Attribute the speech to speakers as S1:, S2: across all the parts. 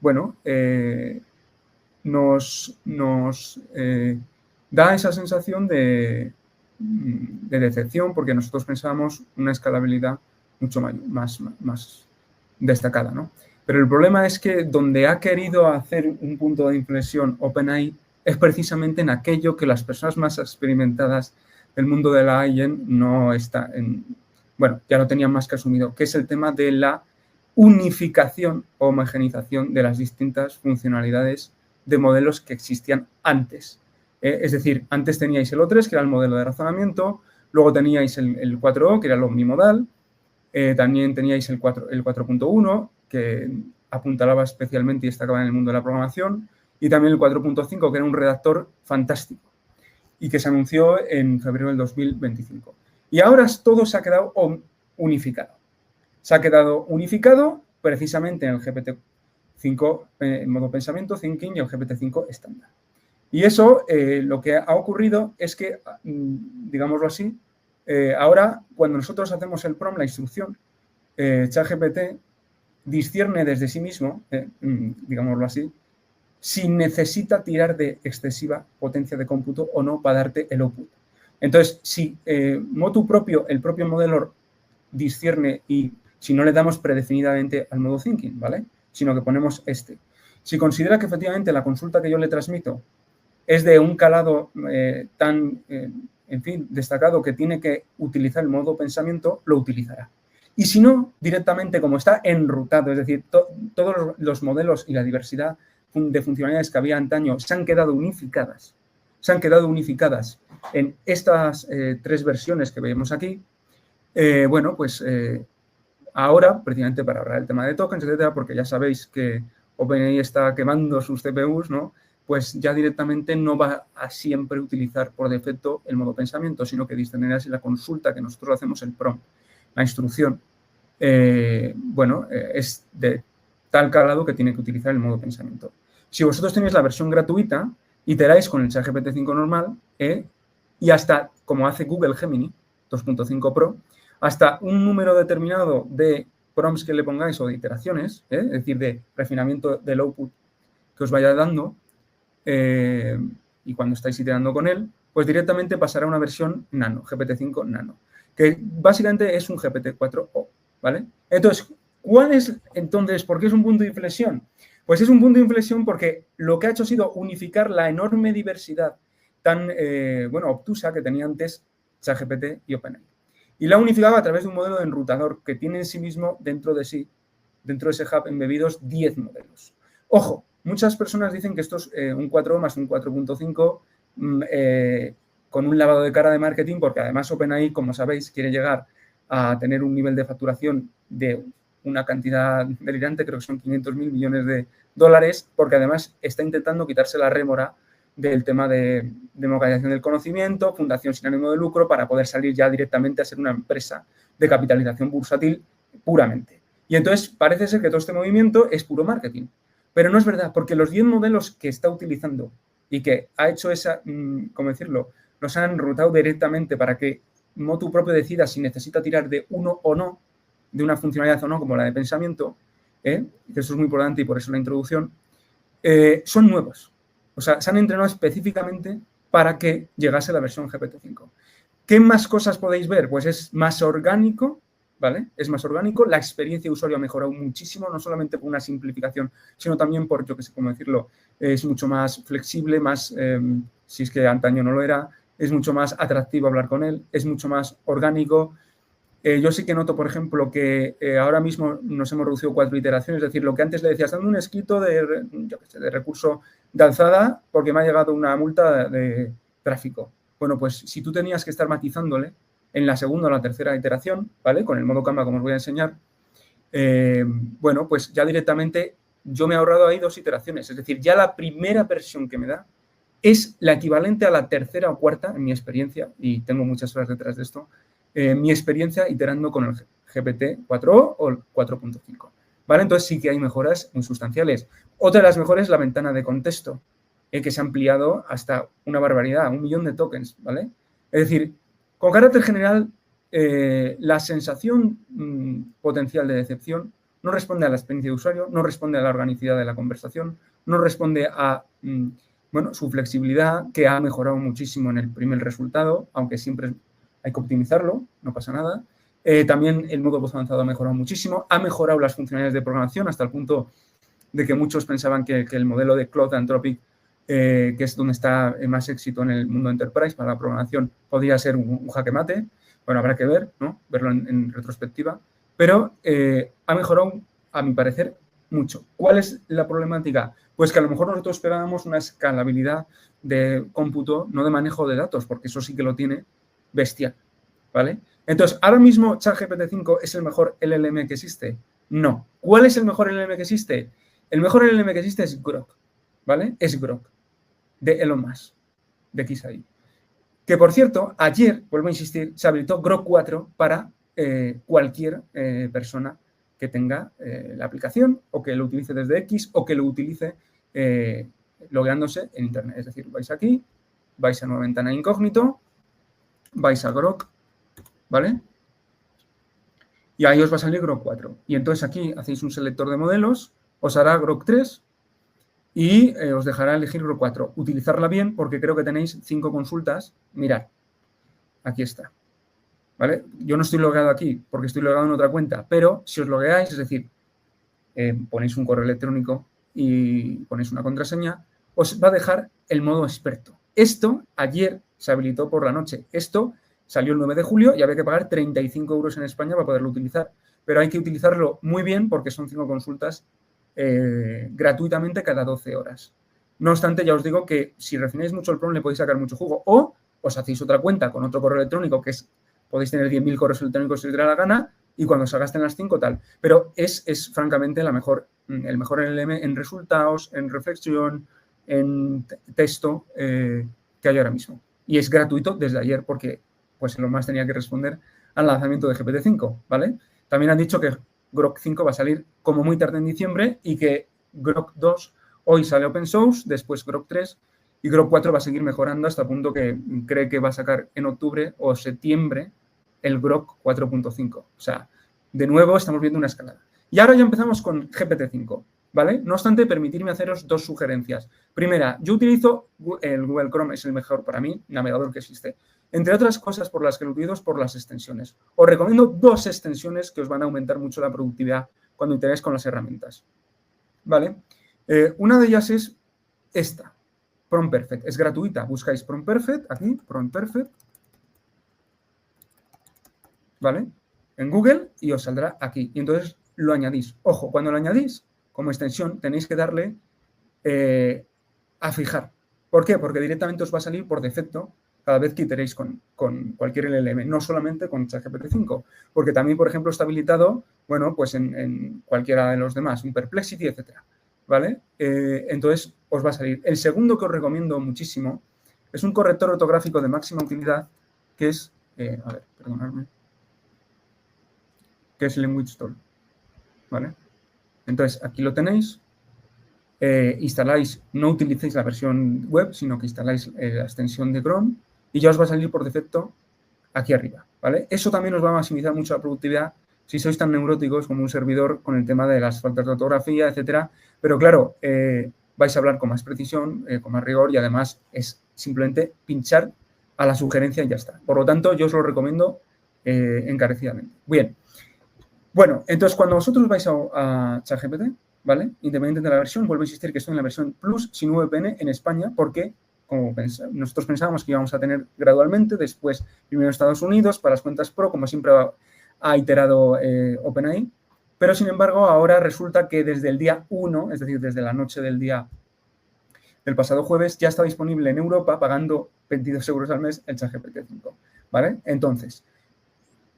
S1: bueno, nos da esa sensación de decepción porque nosotros pensábamos una escalabilidad mucho más destacada, ¿no? Pero el problema es que donde ha querido hacer un punto de inflexión OpenAI es precisamente en aquello que las personas más experimentadas del mundo de la AI no está bueno, ya lo tenían más que asumido, que es el tema de la unificación o homogeneización de las distintas funcionalidades de modelos que existían antes. Es decir, antes teníais el O3, que era el modelo de razonamiento, luego teníais el 4O, que era el omnimodal, también teníais el 4.1, que apuntalaba especialmente y destacaba en el mundo de la programación, y también el 4.5, que era un redactor fantástico y que se anunció en febrero del 2025. Y ahora todo se ha quedado unificado. Se ha quedado unificado precisamente en el GPT-5 en modo pensamiento, thinking, y el GPT-5 estándar. Y eso, lo que ha ocurrido es que, digámoslo así, ahora cuando nosotros hacemos el prompt, la instrucción, ChatGPT discierne desde sí mismo, digámoslo así, si necesita tirar de excesiva potencia de cómputo o no para darte el output. Entonces, si el propio modelo discierne y si no le damos predefinidamente al modo thinking, ¿vale? Sino que ponemos este. Si considera que efectivamente la consulta que yo le transmito es de un calado tan, en fin, destacado que tiene que utilizar el modo pensamiento, lo utilizará. Y si no, directamente como está enrutado, es decir, todos los modelos y la diversidad de funcionalidades que había antaño se han quedado unificadas. Se han quedado unificadas en estas 3 versiones que vemos aquí. Bueno, pues ahora, precisamente para ahorrar el tema de tokens, etcétera, porque ya sabéis que OpenAI está quemando sus CPUs, ¿no? Pues ya directamente no va a siempre utilizar por defecto el modo pensamiento, sino que discernirá si la consulta que nosotros hacemos, el prompt, la instrucción, bueno, es de tal calado que tiene que utilizar el modo pensamiento. Si vosotros tenéis la versión gratuita, iteráis con el ChatGPT 5 normal y hasta, como hace Google Gemini 2.5 Pro, hasta un número determinado de prompts que le pongáis o de iteraciones, es decir, de refinamiento del output que os vaya dando, y cuando estáis iterando con él, pues directamente pasará a una versión nano, GPT-5 nano, que básicamente es un GPT-4o, ¿vale? Entonces, ¿por qué es un punto de inflexión? Pues es un punto de inflexión porque lo que ha hecho ha sido unificar la enorme diversidad tan, bueno, obtusa que tenía antes ChatGPT y OpenAI. Y la ha unificado a través de un modelo de enrutador que tiene en sí mismo, dentro de ese hub embebidos, 10 modelos. Ojo, muchas personas dicen que esto es un 4 más un 4.5 con un lavado de cara de marketing, porque además OpenAI, como sabéis, quiere llegar a tener un nivel de facturación de una cantidad delirante, creo que son 500.000 millones de dólares, porque además está intentando quitarse la rémora del tema de democratización del conocimiento, fundación sin ánimo de lucro, para poder salir ya directamente a ser una empresa de capitalización bursátil puramente. Y entonces parece ser que todo este movimiento es puro marketing. Pero no es verdad, porque los 10 modelos que está utilizando y que ha hecho esa, ¿cómo decirlo?, los han enrutado directamente para que Motu propio decida si necesita tirar de uno o no, de una funcionalidad o no, como la de pensamiento, que eso es muy importante y por eso la introducción, son nuevos. O sea, se han entrenado específicamente para que llegase la versión GPT-5. ¿Qué más cosas podéis ver? Pues es más orgánico, ¿vale? Es más orgánico, la experiencia de usuario ha mejorado muchísimo, no solamente por una simplificación, sino también por, yo que sé cómo decirlo, es mucho más flexible, más, si es que antaño no lo era, es mucho más atractivo hablar con él, es mucho más orgánico. Yo sí que noto, por ejemplo, que ahora mismo nos hemos reducido 4 iteraciones, es decir, lo que antes le decías, dame un escrito de recurso de alzada porque me ha llegado una multa de tráfico. Bueno, pues si tú tenías que estar matizándole en la segunda o la tercera iteración, ¿vale? Con el modo Canva, como os voy a enseñar, bueno, pues ya directamente yo me he ahorrado ahí 2 iteraciones. Es decir, ya la primera versión que me da es la equivalente a la tercera o cuarta, en mi experiencia, y tengo muchas horas detrás de esto, mi experiencia iterando con el GPT-4o o el 4.5. ¿Vale? Entonces sí que hay mejoras muy sustanciales. Otra de las mejores es la ventana de contexto, que se ha ampliado hasta una barbaridad, 1 millón de tokens, ¿vale? Es decir, con carácter general, la sensación potencial de decepción no responde a la experiencia de usuario, no responde a la organicidad de la conversación, no responde a bueno, su flexibilidad, que ha mejorado muchísimo en el primer resultado, aunque siempre hay que optimizarlo, no pasa nada. También el modo voz avanzado ha mejorado muchísimo, ha mejorado las funcionalidades de programación hasta el punto de que muchos pensaban que el modelo de Claude Anthropic, que es donde está más éxito en el mundo enterprise para la programación, podría ser un jaque mate. Bueno, habrá que ver, ¿no? Verlo en retrospectiva. Pero ha mejorado, a mi parecer, mucho. ¿Cuál es la problemática? Pues que a lo mejor nosotros esperábamos una escalabilidad de cómputo, no de manejo de datos, porque eso sí que lo tiene bestial, ¿vale? Entonces, ¿ahora mismo ChatGPT 5 es el mejor LLM que existe? No. ¿Cuál es el mejor LLM que existe? El mejor LLM que existe es Grok, ¿vale? Es Grok, de Elon Musk, de XAI. Que, por cierto, ayer, vuelvo a insistir, se habilitó Grok 4 para cualquier persona que tenga la aplicación o que lo utilice desde X o que lo utilice logueándose en Internet. Es decir, vais aquí, vais a nueva ventana incógnito, vais a Grok, ¿vale? Y ahí os va a salir Grok 4. Y entonces aquí hacéis un selector de modelos, os hará Grok 3 y os dejará elegir Grok 4. Utilizarla bien porque creo que tenéis 5 consultas. Mirad, aquí está. ¿Vale? Yo no estoy logueado aquí porque estoy logueado en otra cuenta, pero si os logueáis, es decir, ponéis un correo electrónico y ponéis una contraseña, os va a dejar el modo experto. Esto ayer se habilitó por la noche. Esto salió el 9 de julio y había que pagar 35 euros en España para poderlo utilizar. Pero hay que utilizarlo muy bien porque son 5 consultas gratuitamente cada 12 horas. No obstante, ya os digo que si refináis mucho el PROM le podéis sacar mucho jugo o os hacéis otra cuenta con otro correo electrónico que es, podéis tener 10.000 correos electrónicos si os diera la gana y cuando se gasten las 5 tal. Pero es francamente el mejor LLM en resultados, en reflexión, en texto que hay ahora mismo. Y es gratuito desde ayer porque pues lo más tenía que responder al lanzamiento de GPT-5, ¿vale? También han dicho que Grok 5 va a salir como muy tarde en diciembre y que Grok 2 hoy sale open source, después Grok 3 y Grok 4 va a seguir mejorando hasta el punto que cree que va a sacar en octubre o septiembre el Grok 4.5. O sea, de nuevo estamos viendo una escalada. Y ahora ya empezamos con GPT-5, ¿vale? No obstante, permitirme haceros 2 sugerencias. Primera, yo utilizo el Google Chrome, es el mejor para mí, navegador que existe. Entre otras cosas por las que lo utilizo es por las extensiones. Os recomiendo 2 extensiones que os van a aumentar mucho la productividad cuando interéis con las herramientas, ¿vale? Una de ellas es esta, Prompt Perfect. Es gratuita. Buscáis Prompt Perfect, aquí, Prompt Perfect, ¿vale? En Google y os saldrá aquí. Y entonces lo añadís. Ojo, cuando lo añadís como extensión tenéis que darle a fijar. ¿Por qué? Porque directamente os va a salir por defecto cada vez que iteréis con cualquier LLM, no solamente con ChatGPT 5, porque también, por ejemplo, está habilitado, bueno, pues en cualquiera de los demás, un Perplexity, etcétera, ¿vale? Entonces os va a salir. El segundo que os recomiendo muchísimo es un corrector ortográfico de máxima utilidad que es, a ver, perdonadme, que es LanguageStore, ¿vale? Entonces, aquí lo tenéis. Instaláis, no utilicéis la versión web, sino que instaláis la extensión de Chrome y ya os va a salir por defecto aquí arriba, ¿vale? Eso también os va a maximizar mucho la productividad si sois tan neuróticos como un servidor con el tema de las faltas de ortografía, etcétera. Pero claro, vais a hablar con más precisión, con más rigor y además es simplemente pinchar a la sugerencia y ya está. Por lo tanto, yo os lo recomiendo encarecidamente. Bien. Bueno, entonces cuando vosotros vais a ChatGPT, ¿vale? Independientemente de la versión, vuelvo a insistir que estoy en la versión Plus sin VPN en España porque, como nosotros pensábamos que íbamos a tener gradualmente, después primero en Estados Unidos para las cuentas Pro, como siempre ha iterado OpenAI, pero sin embargo ahora resulta que desde el día 1, es decir, desde la noche del pasado jueves, ya está disponible en Europa pagando 22 euros al mes el ChatGPT 5, ¿vale? Entonces,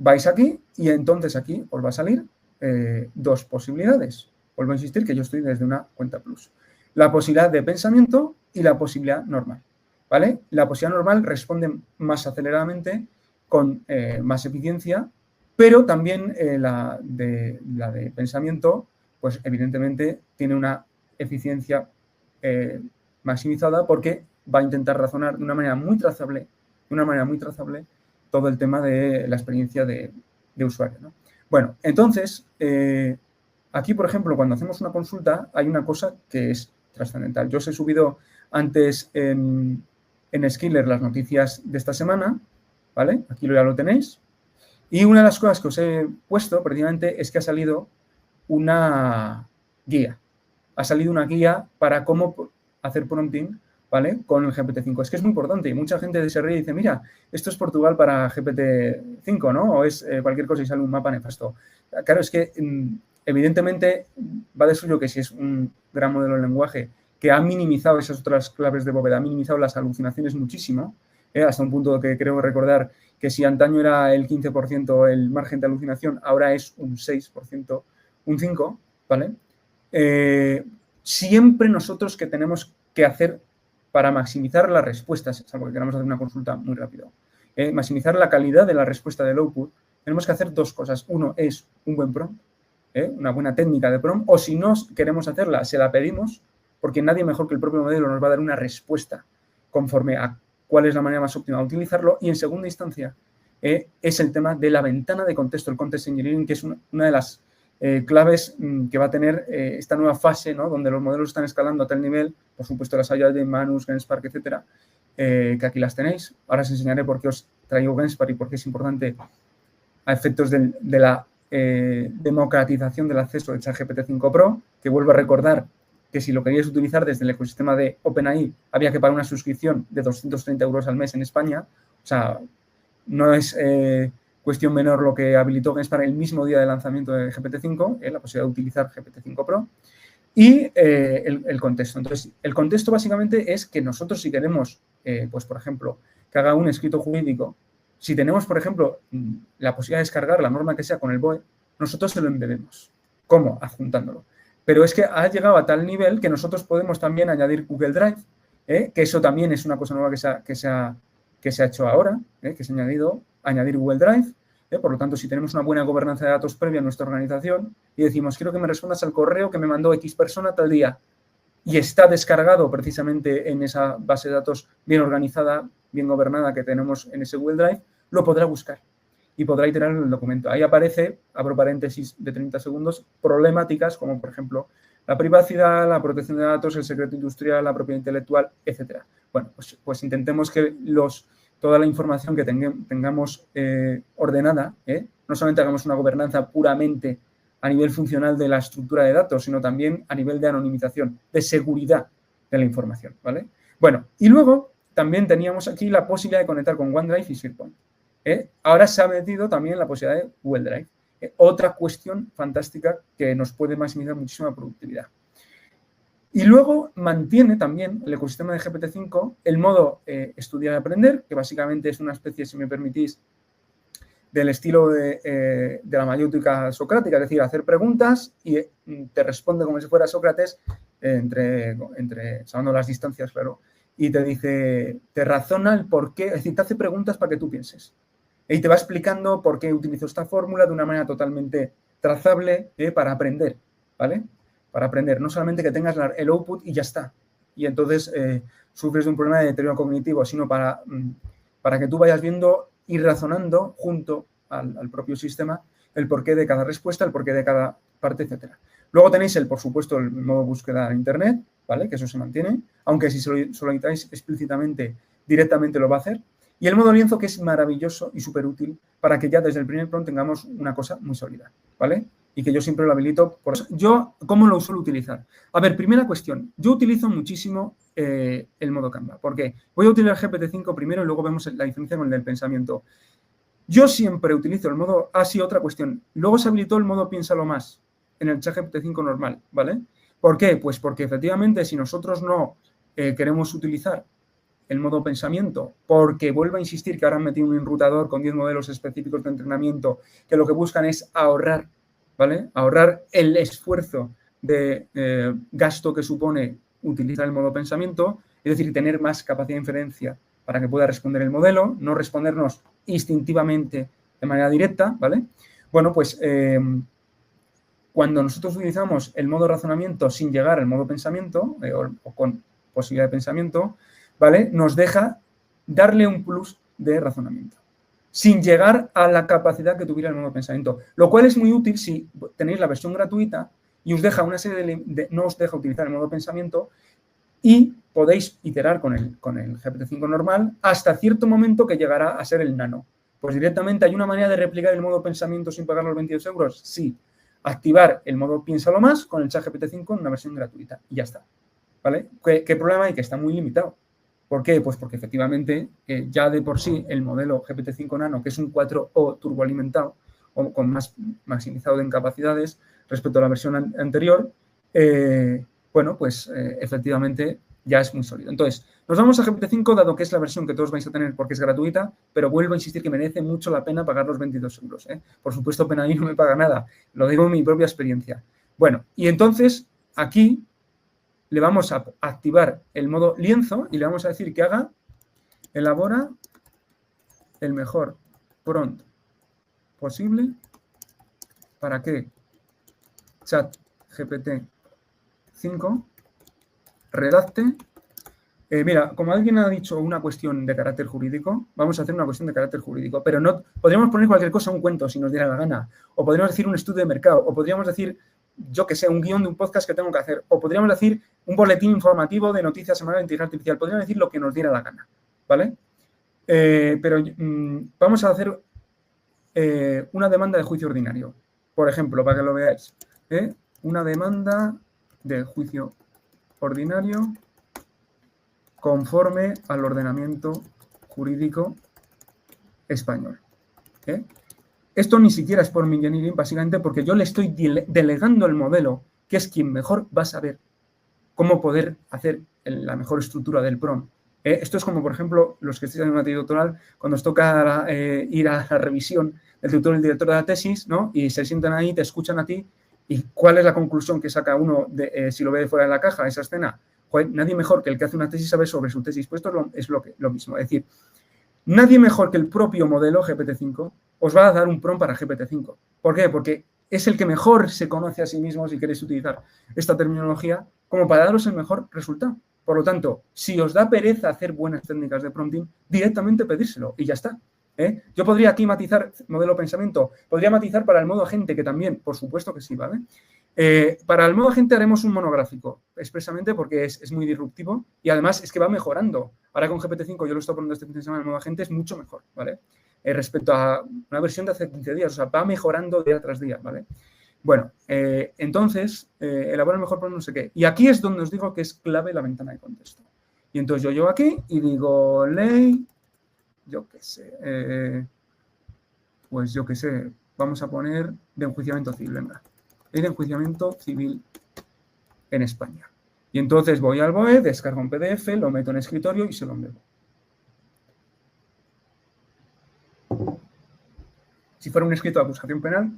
S1: vais aquí y entonces aquí os va a salir 2 posibilidades. Vuelvo a insistir que yo estoy desde una cuenta Plus. La posibilidad de pensamiento y la posibilidad normal, ¿vale? La posibilidad normal responde más aceleradamente, con más eficiencia, pero también la de pensamiento, pues evidentemente tiene una eficiencia maximizada porque va a intentar razonar de una manera muy trazable, todo el tema de la experiencia de usuario, ¿no? Bueno, entonces, Aquí, por ejemplo, cuando hacemos una consulta, hay una cosa que es trascendental. Yo os he subido antes en Skiller las noticias de esta semana, ¿vale? Aquí ya lo tenéis. Y una de las cosas que os he puesto, precisamente, es que ha salido una guía. Ha salido una guía para cómo hacer prompting, ¿vale? Con el GPT-5. Es que es muy importante y mucha gente se ríe y dice, mira, esto es Portugal para GPT-5, ¿no? O es cualquier cosa y sale un mapa nefasto. Claro, es que evidentemente va de suyo que si es un gran modelo de lenguaje que ha minimizado esas otras claves de bóveda, ha minimizado las alucinaciones muchísimo, hasta un punto que creo recordar que si antaño era el 15% el margen de alucinación, ahora es un 6%, un 5%, ¿vale? Siempre nosotros que tenemos que hacer para maximizar las respuestas, salvo que queramos hacer una consulta muy rápido, maximizar la calidad de la respuesta del output, tenemos que hacer dos cosas. Uno es un buen prompt, una buena técnica de prompt, o si no queremos hacerla, se la pedimos, porque nadie mejor que el propio modelo nos va a dar una respuesta conforme a cuál es la manera más óptima de utilizarlo. Y en segunda instancia es el tema de la ventana de contexto, el context engineering, que es una de las claves que va a tener esta nueva fase, ¿no? Donde los modelos están escalando a tal nivel, por supuesto las hay de Manus, GenSpark, etcétera, que aquí las tenéis. Ahora os enseñaré por qué os traigo GenSpark y por qué es importante a efectos de la democratización del acceso de ChatGPT 5 Pro, que vuelvo a recordar que si lo queríais utilizar desde el ecosistema de OpenAI había que pagar una suscripción de 230 euros al mes en España. O sea, no es cuestión menor lo que habilitó GenSpark el mismo día de lanzamiento de GPT-5, la posibilidad de utilizar GPT-5 Pro, y el contexto. Entonces, el contexto básicamente es que nosotros si queremos, pues por ejemplo, que haga un escrito jurídico, si tenemos, por ejemplo, la posibilidad de descargar la norma que sea con el BOE, nosotros se lo embebemos. ¿Cómo? Adjuntándolo. Pero es que ha llegado a tal nivel que nosotros podemos también añadir Google Drive, que eso también es una cosa nueva que se ha hecho ahora, que se ha añadir Google Drive. Por lo tanto, si tenemos una buena gobernanza de datos previa en nuestra organización y decimos, quiero que me respondas al correo que me mandó X persona tal día, y está descargado precisamente en esa base de datos bien organizada, bien gobernada que tenemos en ese Google Drive, lo podrá buscar y podrá iterar en el documento. Ahí aparece, abro paréntesis de 30 segundos, problemáticas como, por ejemplo, la privacidad, la protección de datos, el secreto industrial, la propiedad intelectual, etcétera. Bueno, pues intentemos que toda la información que tengamos ordenada, no solamente hagamos una gobernanza puramente a nivel funcional de la estructura de datos, sino también a nivel de anonimización, de seguridad de la información, ¿vale? Bueno, y luego también teníamos aquí la posibilidad de conectar con OneDrive y SharePoint. Ahora se ha metido también la posibilidad de Google Drive. Otra cuestión fantástica que nos puede maximizar muchísima productividad. Y luego mantiene también el ecosistema de GPT-5 el modo estudiar y aprender, que básicamente es una especie, si me permitís, del estilo de la mayéutica socrática, es decir, hacer preguntas y te responde como si fuera Sócrates, salvando las distancias, claro, y te dice, te razona el por qué, es decir, te hace preguntas para que tú pienses. Y te va explicando por qué utilizo esta fórmula de una manera totalmente trazable para aprender, ¿vale? Para aprender, no solamente que tengas el output y ya está. Y entonces sufres de un problema de deterioro cognitivo, sino para que tú vayas viendo y razonando junto al propio sistema el porqué de cada respuesta, el porqué de cada parte, etcétera. Luego tenéis, por supuesto, el modo búsqueda en Internet, ¿vale? Que eso se mantiene, aunque si se lo solicitáis explícitamente, directamente lo va a hacer. Y el modo lienzo, que es maravilloso y súper útil para que ya desde el primer prompt tengamos una cosa muy sólida, ¿vale? Y que yo siempre lo habilito. Por eso. Yo, ¿cómo lo suelo utilizar? A ver, primera cuestión. Yo utilizo muchísimo el modo Canva. ¿Por qué? Voy a utilizar GPT-5 primero y luego vemos la diferencia con el del pensamiento. Yo siempre utilizo el modo... sí, otra cuestión. Luego se habilitó el modo Piénsalo Más en el ChatGPT 5 normal, ¿vale? ¿Por qué? Pues porque efectivamente si nosotros no queremos utilizar el modo pensamiento, porque vuelvo a insistir que ahora han metido un enrutador con 10 modelos específicos de entrenamiento que lo que buscan es ahorrar, ¿vale? Ahorrar el esfuerzo de gasto que supone utilizar el modo pensamiento, es decir, tener más capacidad de inferencia para que pueda responder el modelo, no respondernos instintivamente de manera directa, ¿vale? Bueno, pues cuando nosotros utilizamos el modo razonamiento sin llegar al modo pensamiento o con posibilidad de pensamiento, ¿vale? Nos deja darle un plus de razonamiento, sin llegar a la capacidad que tuviera el modo pensamiento, lo cual es muy útil si tenéis la versión gratuita, y os deja una serie no os deja utilizar el modo pensamiento y podéis iterar con el GPT-5 normal hasta cierto momento que llegará a ser el nano. Pues directamente, ¿hay una manera de replicar el modo pensamiento sin pagar los 22 euros? Sí. Activar el modo piénsalo más con el ChatGPT-5 en una versión gratuita y ya está. ¿Vale? ¿Qué problema hay? Que está muy limitado. ¿Por qué? Pues porque efectivamente ya de por sí el modelo GPT-5 Nano, que es un 4O turboalimentado o con más maximizado de capacidades respecto a la versión anterior, bueno, pues efectivamente ya es muy sólido. Entonces, nos vamos a GPT-5 dado que es la versión que todos vais a tener porque es gratuita, pero vuelvo a insistir que merece mucho la pena pagar los 22 euros. Por supuesto, OpenAI no me paga nada, lo digo en mi propia experiencia. Bueno, y entonces aquí le vamos a activar el modo lienzo y le vamos a decir que haga, elabora el mejor prompt posible para que ChatGPT-5 redacte. Mira, como alguien ha dicho una cuestión de carácter jurídico, vamos a hacer una cuestión de carácter jurídico, pero no podríamos poner cualquier cosa, un cuento, si nos diera la gana, o podríamos decir un estudio de mercado, o podríamos decir, yo que sé, un guión de un podcast que tengo que hacer, o podríamos decir un boletín informativo de noticias semanal de inteligencia artificial, podríamos decir lo que nos diera la gana, ¿vale? Pero vamos a hacer una demanda de juicio ordinario, por ejemplo, para que lo veáis, una demanda de juicio ordinario conforme al ordenamiento jurídico español. Esto ni siquiera es por mi engineering, básicamente porque yo le estoy delegando el modelo, que es quien mejor va a saber cómo poder hacer la mejor estructura del prompt. Esto es como, por ejemplo, los que estáis en una tesis doctoral, cuando os toca ir a la revisión del tutor y el director de la tesis, ¿no? Y se sientan ahí, te escuchan a ti, y ¿cuál es la conclusión que saca uno si lo ve de fuera de la caja, esa escena? Joder, nadie mejor que el que hace una tesis sabe sobre su tesis. Pues esto es lo mismo. Es decir, nadie mejor que el propio modelo GPT-5 os va a dar un prompt para GPT-5. ¿Por qué? Porque es el que mejor se conoce a sí mismo, si queréis utilizar esta terminología, como para daros el mejor resultado. Por lo tanto, si os da pereza hacer buenas técnicas de prompting, directamente pedírselo y ya está. Yo podría aquí matizar modelo pensamiento, podría matizar para el modo agente, que también, por supuesto que sí, ¿vale? Para el modo agente haremos un monográfico, expresamente porque es muy disruptivo y además es que va mejorando. Ahora con GPT-5, yo lo estoy poniendo este fin de semana, el modo agente es mucho mejor, ¿vale? Respecto a una versión de hace 15 días, o sea, va mejorando día tras día, ¿vale? Bueno, entonces, elabora el mejor prompt no sé qué. Y aquí es donde os digo que es clave la ventana de contexto. Y entonces yo llego aquí y digo, ley, yo qué sé, pues yo qué sé, vamos a poner de enjuiciamiento civil, venga. Ley de enjuiciamiento civil en España. Y entonces voy al BOE, descargo un PDF, lo meto en escritorio y se lo envío. Si fuera un escrito de acusación penal,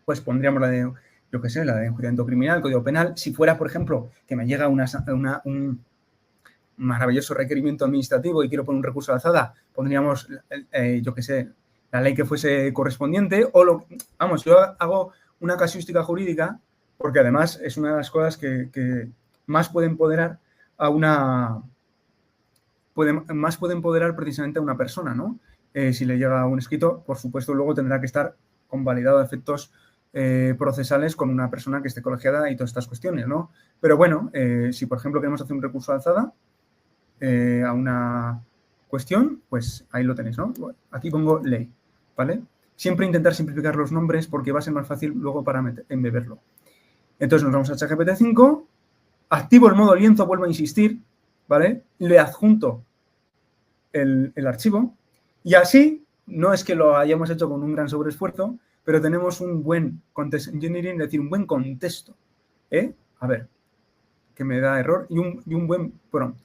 S1: pues pondríamos la de, yo qué sé, la de enjuiciamiento criminal, código penal. Si fuera, por ejemplo, que me llega un maravilloso requerimiento administrativo y quiero poner un recurso de alzada, pondríamos, yo qué sé, la ley que fuese correspondiente o vamos, yo hago una casuística jurídica porque además es una de las cosas que más puede empoderar más puede empoderar precisamente a una persona, ¿no? Si le llega un escrito, por supuesto, luego tendrá que estar convalidado a efectos procesales con una persona que esté colegiada y todas estas cuestiones, ¿no? Pero bueno, si por ejemplo queremos hacer un recurso de alzada a una cuestión, pues ahí lo tenéis, ¿no? Aquí pongo ley, ¿vale? Siempre intentar simplificar los nombres porque va a ser más fácil luego para embeberlo. Entonces nos vamos a ChatGPT-5, activo el modo lienzo, vuelvo a insistir, ¿vale? Le adjunto el archivo y así, no es que lo hayamos hecho con un gran sobreesfuerzo, pero tenemos un buen context engineering, es decir, un buen contexto. A ver, que me da error, y un buen prompt,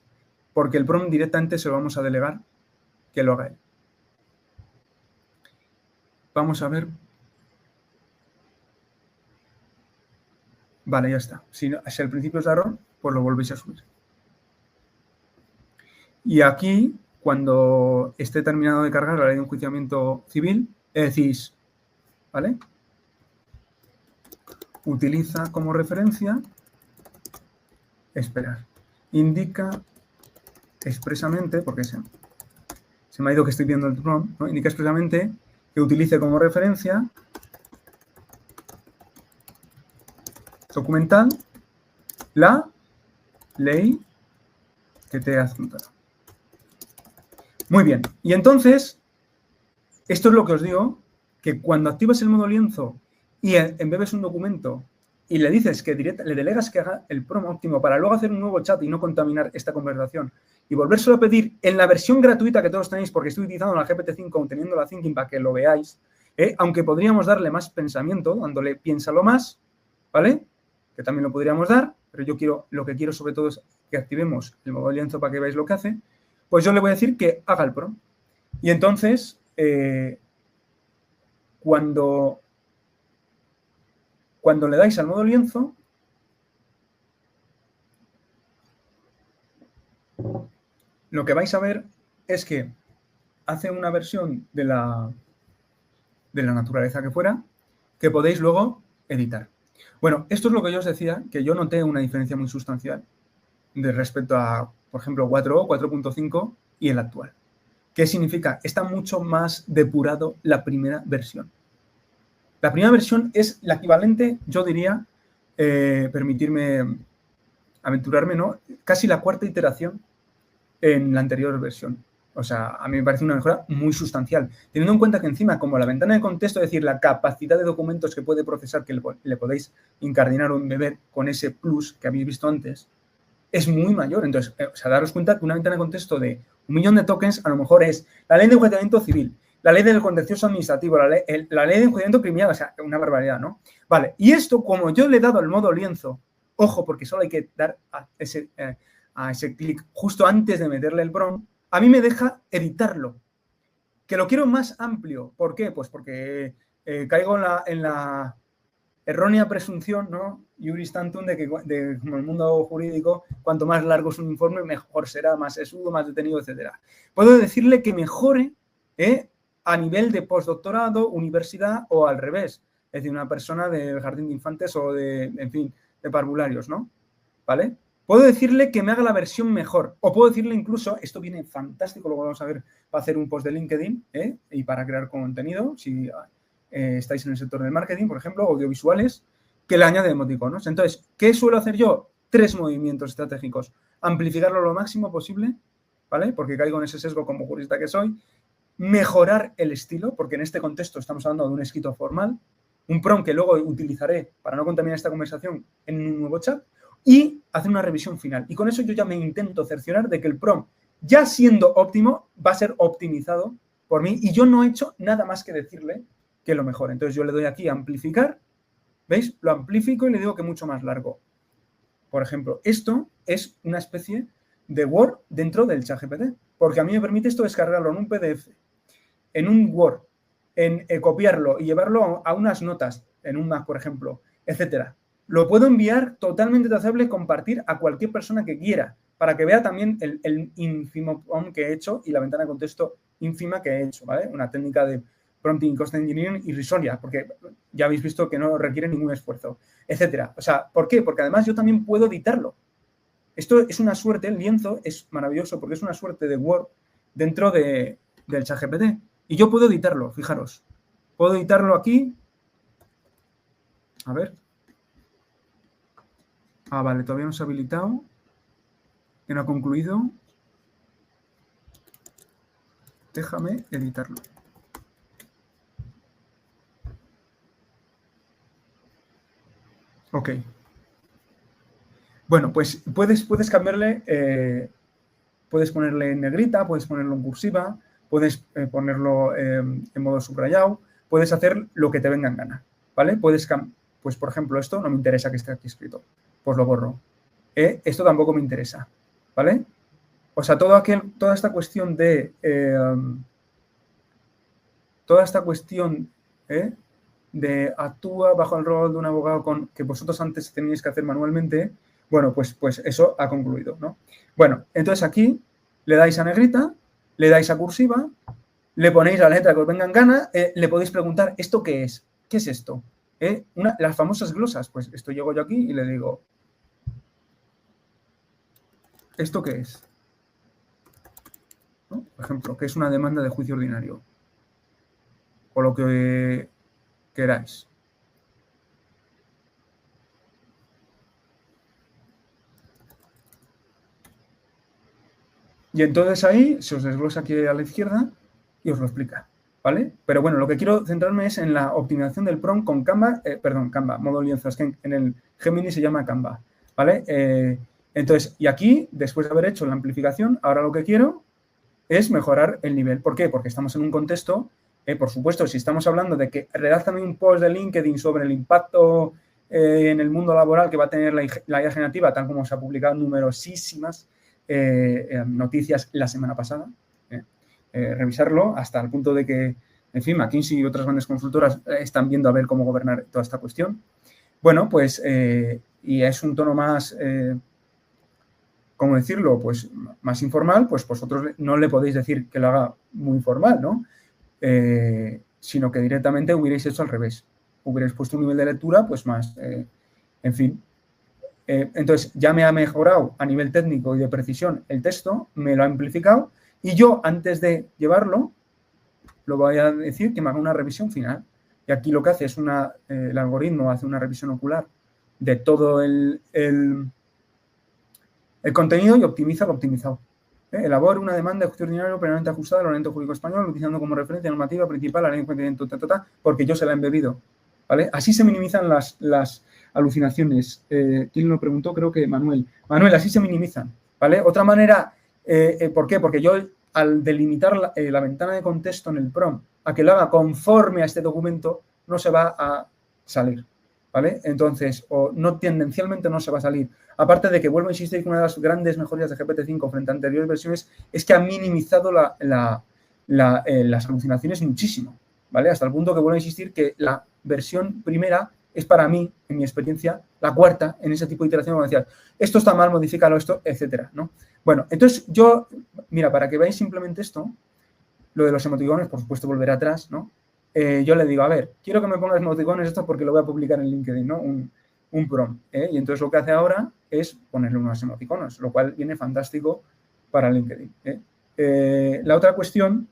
S1: porque el prompt directamente se lo vamos a delegar que lo haga él. Vamos a ver. Vale, ya está. Si al principio es error, pues lo volvéis a subir. Y aquí, cuando esté terminado de cargar la ley de enjuiciamiento civil, decís, ¿vale? Utiliza como referencia, esperar, indica expresamente, porque se me ha ido que estoy viendo el prompt, ¿no? Indica expresamente que utilice como referencia documental la ley que te he adjuntado. Muy bien. Y entonces, esto es lo que os digo, que cuando activas el modo lienzo y embebes un documento y le dices que le delegas que haga el prompt óptimo para luego hacer un nuevo chat y no contaminar esta conversación y volvérselo a pedir en la versión gratuita que todos tenéis, porque estoy utilizando la GPT-5 teniendo la Thinking para que lo veáis, aunque podríamos darle más pensamiento, dándole piénsalo más, ¿vale? Que también lo podríamos dar, pero yo lo que quiero sobre todo es que activemos el modo lienzo para que veáis lo que hace. Pues yo le voy a decir que haga el prompt. Y entonces, cuando le dais al modo lienzo, lo que vais a ver es que hace una versión de la naturaleza que fuera, que podéis luego editar. Bueno, esto es lo que yo os decía, que yo noté una diferencia muy sustancial de respecto a, por ejemplo, 4.0, 4.5 y el actual. ¿Qué significa? Está mucho más depurado la primera versión. La primera versión es la equivalente, yo diría, permitirme aventurarme, ¿no? Casi la cuarta iteración en la anterior versión. O sea, a mí me parece una mejora muy sustancial. Teniendo en cuenta que encima, como la ventana de contexto, es decir, la capacidad de documentos que puede procesar, que le podéis incardinar o embeber con ese plus que habéis visto antes, es muy mayor. Entonces, o sea, daros cuenta que una ventana de contexto de 1 millón de tokens a lo mejor es la ley de enjuiciamiento civil, la ley del contencioso administrativo, la ley de enjuiciamiento criminal, o sea, una barbaridad, ¿no? Vale, y esto, como yo le he dado el modo lienzo, ojo, porque solo hay que dar a ese clic justo antes de meterle el prompt, a mí me deja editarlo. Que lo quiero más amplio. ¿Por qué? Pues porque caigo en la errónea presunción, ¿no? Iuris tantum, de que como el mundo jurídico, cuanto más largo es un informe, mejor será, más sesudo, más detenido, etcétera. Puedo decirle que mejore a nivel de postdoctorado, universidad o al revés. Es decir, una persona del jardín de infantes o en fin, de parvularios, ¿no? ¿Vale? Puedo decirle que me haga la versión mejor. O puedo decirle incluso, esto viene fantástico, lo vamos a ver para hacer un post de LinkedIn y para crear contenido, si estáis en el sector del marketing, por ejemplo, audiovisuales, que le añade emoticonos. Entonces, ¿qué suelo hacer yo? 3 movimientos estratégicos. Amplificarlo lo máximo posible, ¿vale? Porque caigo en ese sesgo como jurista que soy. Mejorar el estilo, porque en este contexto estamos hablando de un escrito formal, un prompt que luego utilizaré para no contaminar esta conversación en un nuevo chat, y hacer una revisión final. Y con eso yo ya me intento cerciorar de que el prompt, ya siendo óptimo, va a ser optimizado por mí y yo no he hecho nada más que decirle que lo mejor. Entonces yo le doy aquí a amplificar, ¿veis? Lo amplifico y le digo que mucho más largo. Por ejemplo, esto es una especie de Word dentro del ChatGPT, porque a mí me permite esto descargarlo en un PDF, en un Word, en copiarlo y llevarlo a unas notas, en un Mac, por ejemplo, etcétera. Lo puedo enviar totalmente trazable, compartir a cualquier persona que quiera, para que vea también el ínfimo prompt que he hecho y la ventana de contexto ínfima que he hecho, ¿vale? Una técnica de prompting cost engineering irrisoria, porque ya habéis visto que no requiere ningún esfuerzo, etcétera. O sea, ¿por qué? Porque además yo también puedo editarlo. Esto es una suerte, el lienzo es maravilloso porque es una suerte de Word dentro del ChatGPT. Y yo puedo editarlo, fijaros. Puedo editarlo aquí. A ver. Ah, vale, todavía no se ha habilitado. Que no ha concluido. Déjame editarlo. Ok. Bueno, pues puedes cambiarle, puedes ponerle en negrita, puedes ponerlo en cursiva, puedes ponerlo en modo subrayado, puedes hacer lo que te venga en gana, ¿vale? Pues, por ejemplo, esto no me interesa que esté aquí escrito, pues lo borro. Esto tampoco me interesa, ¿vale? O sea, toda esta cuestión de... de actúa bajo el rol de un abogado que vosotros antes teníais que hacer manualmente, bueno, pues eso ha concluido, ¿no? Bueno, entonces aquí le dais a negrita, le dais a cursiva, le ponéis la letra que os venga en gana, le podéis preguntar, ¿esto qué es? ¿Qué es esto? Las famosas glosas, pues esto llego yo aquí y le digo, ¿esto qué es? ¿No? Por ejemplo, ¿qué es una demanda de juicio ordinario? O lo que queráis. Y entonces ahí se os desglosa aquí a la izquierda y os lo explica, ¿vale? Pero bueno, lo que quiero centrarme es en la optimización del prompt con Canva, Canva, modo lienzo, es que en el Gemini se llama Canva, ¿vale? Entonces, y aquí, después de haber hecho la amplificación, ahora lo que quiero es mejorar el nivel. ¿Por qué? Porque estamos en un contexto, por supuesto, si estamos hablando de que redáctame un post de LinkedIn sobre el impacto en el mundo laboral que va a tener la IA generativa, tal como se ha publicado en numerosísimas noticias la semana pasada, revisarlo hasta el punto de que, en fin, McKinsey y otras grandes consultoras están viendo a ver cómo gobernar toda esta cuestión. Bueno, pues, y es un tono más, ¿cómo decirlo? Pues más informal, pues vosotros no le podéis decir que lo haga muy formal, ¿no? Sino que directamente hubierais hecho al revés. Hubierais puesto un nivel de lectura, pues más, en fin. Entonces, ya me ha mejorado a nivel técnico y de precisión el texto, me lo ha amplificado y yo, antes de llevarlo, lo voy a decir que me haga una revisión final. Y aquí lo que hace es el algoritmo hace una revisión ocular de todo el contenido y optimiza lo optimizado. Elabora una demanda de juicio ordinario plenamente ajustada al ordenamiento jurídico español, utilizando como referencia normativa principal la ley de cumplimiento, porque yo se la he embebido. ¿Vale? Así se minimizan las alucinaciones. ¿Quién lo preguntó? Creo que Manuel. Manuel, así se minimizan. ¿Vale? Otra manera, ¿por qué? Porque yo, al delimitar la ventana de contexto en el prompt a que lo haga conforme a este documento, no se va a salir. ¿Vale? Entonces, o no tendencialmente no se va a salir. Aparte de que, vuelvo a insistir, que una de las grandes mejorías de GPT-5 frente a anteriores versiones es que ha minimizado las alucinaciones muchísimo, ¿vale? Hasta el punto que vuelvo a insistir que la versión primera es para mí, en mi experiencia, la cuarta en ese tipo de iteración, como decía, esto está mal, modifícalo, esto, etcétera, ¿no? Bueno, entonces yo, mira, para que veáis simplemente esto, lo de los emoticones, por supuesto, volveré atrás, ¿no? Yo le digo, a ver, quiero que me pongas emoticones esto porque lo voy a publicar en LinkedIn, ¿no? Un prompt. Y entonces lo que hace ahora es ponerle unos emoticonos, lo cual viene fantástico para LinkedIn. La otra cuestión,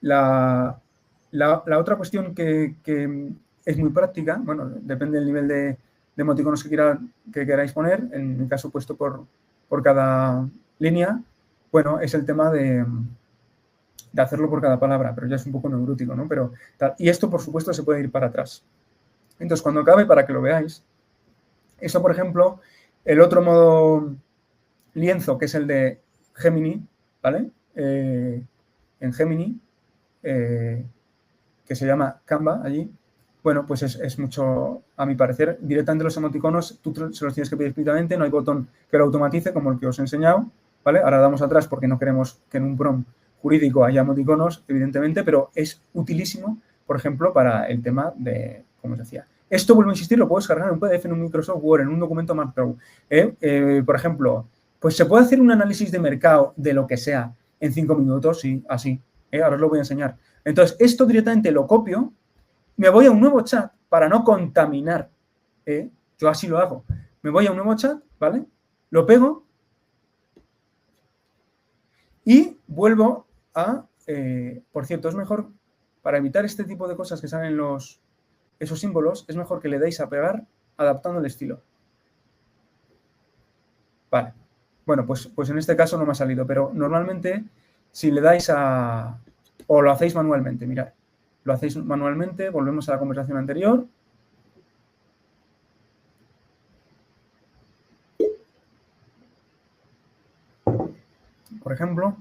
S1: la otra cuestión que es muy práctica, bueno, depende del nivel de emoticonos que queráis poner, en mi caso puesto por cada línea, bueno, es el tema de hacerlo por cada palabra, pero ya es un poco neurótico, ¿no? Pero, y esto, por supuesto, se puede ir para atrás. Entonces, cuando acabe, para que lo veáis, eso, por ejemplo, el otro modo lienzo, que es el de Gemini, ¿vale? En Gemini, que se llama Canva allí, bueno, pues es mucho, a mi parecer, directamente los emoticonos, tú se los tienes que pedir explícitamente, no hay botón que lo automatice, como el que os he enseñado, ¿vale? Ahora damos atrás porque no queremos que en un prompt jurídico haya emoticonos, evidentemente, pero es utilísimo, por ejemplo, para el tema de, como os decía. Esto, vuelvo a insistir, lo puedes cargar en un PDF, en un Microsoft Word, en un documento Markdown. Por ejemplo, pues se puede hacer un análisis de mercado de lo que sea en 5 minutos, sí, así. Ahora os lo voy a enseñar. Entonces, esto directamente lo copio, me voy a un nuevo chat para no contaminar. Yo así lo hago. Me voy a un nuevo chat, ¿vale? Lo pego y vuelvo a, por cierto, es mejor, para evitar este tipo de cosas que salen esos símbolos, es mejor que le deis a pegar adaptando el estilo. Vale. Bueno, pues en este caso no me ha salido, pero normalmente si le dais o lo hacéis manualmente, mirad, lo hacéis manualmente, volvemos a la conversación anterior. Por ejemplo,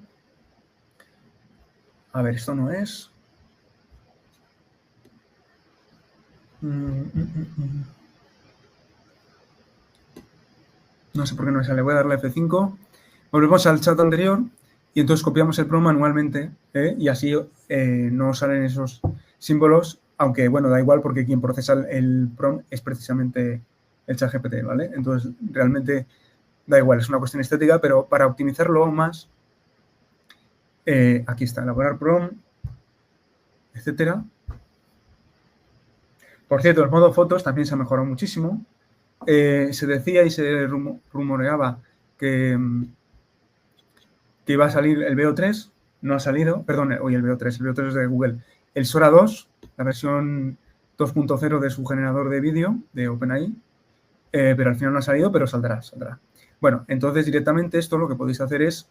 S1: a ver, esto no es. No sé por qué no me sale. Voy a darle F5. Volvemos al chat anterior y entonces copiamos el prompt manualmente y así no salen esos símbolos, aunque, bueno, da igual porque quien procesa el prompt es precisamente el ChatGPT, ¿vale? Entonces, realmente da igual, es una cuestión estética, pero para optimizarlo aún más, aquí está, elaborar prompt, etcétera. Por cierto, el modo fotos también se ha mejorado muchísimo. Se decía y se rumoreaba que iba a salir el Veo 3, no ha salido, perdón, hoy el Veo 3 es de Google. El Sora 2, la versión 2.0 de su generador de vídeo, de OpenAI, pero al final no ha salido, pero saldrá. Bueno, entonces directamente esto lo que podéis hacer es,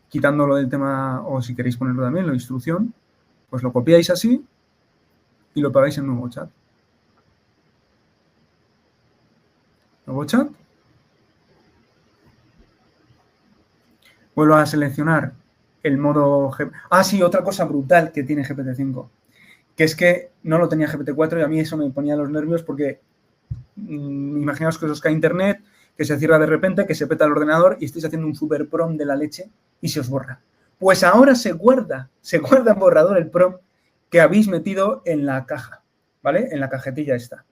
S1: quitándolo del tema, o si queréis ponerlo también, la instrucción, pues lo copiáis así y lo pegáis en nuevo chat. Nuevo chat. Vuelvo a seleccionar el modo... sí, otra cosa brutal que tiene GPT-5, que es que no lo tenía GPT-4 y a mí eso me ponía los nervios porque imaginaos que os cae internet, que se cierra de repente, que se peta el ordenador y estáis haciendo un super prompt de la leche y se os borra. Pues ahora se guarda en borrador el prompt que habéis metido en la caja, ¿vale? En la cajetilla esta,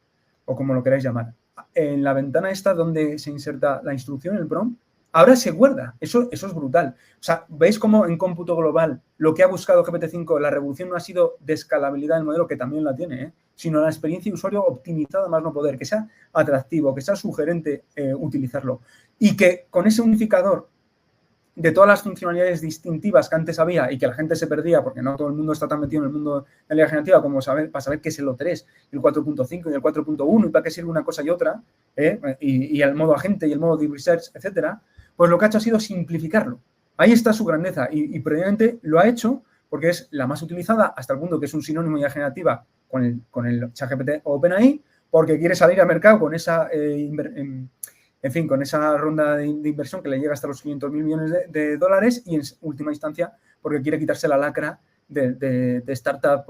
S1: o como lo queráis llamar. En la ventana esta donde se inserta la instrucción, el prompt, ahora se guarda. Eso es brutal. O sea, ¿veis cómo en cómputo global lo que ha buscado GPT-5, la revolución no ha sido de escalabilidad del modelo, que también la tiene, sino la experiencia de usuario optimizada más no poder, que sea atractivo, que sea sugerente utilizarlo. Y que con ese unificador de todas las funcionalidades distintivas que antes había y que la gente se perdía porque no todo el mundo está tan metido en el mundo de la IA generativa como para saber qué es el O3, el 4.5 y el 4.1 y para qué sirve una cosa y otra, y el modo agente y el modo deep research, etcétera, pues lo que ha hecho ha sido simplificarlo. Ahí está su grandeza y previamente lo ha hecho porque es la más utilizada hasta el punto que es un sinónimo de IA generativa con el ChatGPT o OpenAI, porque quiere salir al mercado con esa en fin, con esa ronda de inversión que le llega hasta los 500.000 millones de dólares y en última instancia porque quiere quitarse la lacra de startup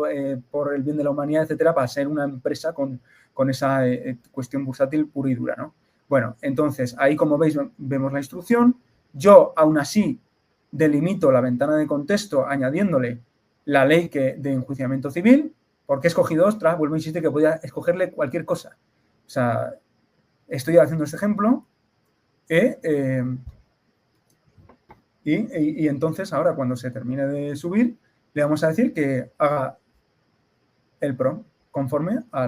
S1: por el bien de la humanidad, etcétera, para ser una empresa con esa cuestión bursátil pura y dura, ¿no? Bueno, entonces, ahí como veis, vemos la instrucción. Yo, aún así, delimito la ventana de contexto añadiéndole la ley de enjuiciamiento civil, porque he escogido otra, vuelvo a insistir que podía escogerle cualquier cosa. O sea, estoy haciendo este ejemplo y entonces ahora cuando se termine de subir le vamos a decir que haga el prompt conforme a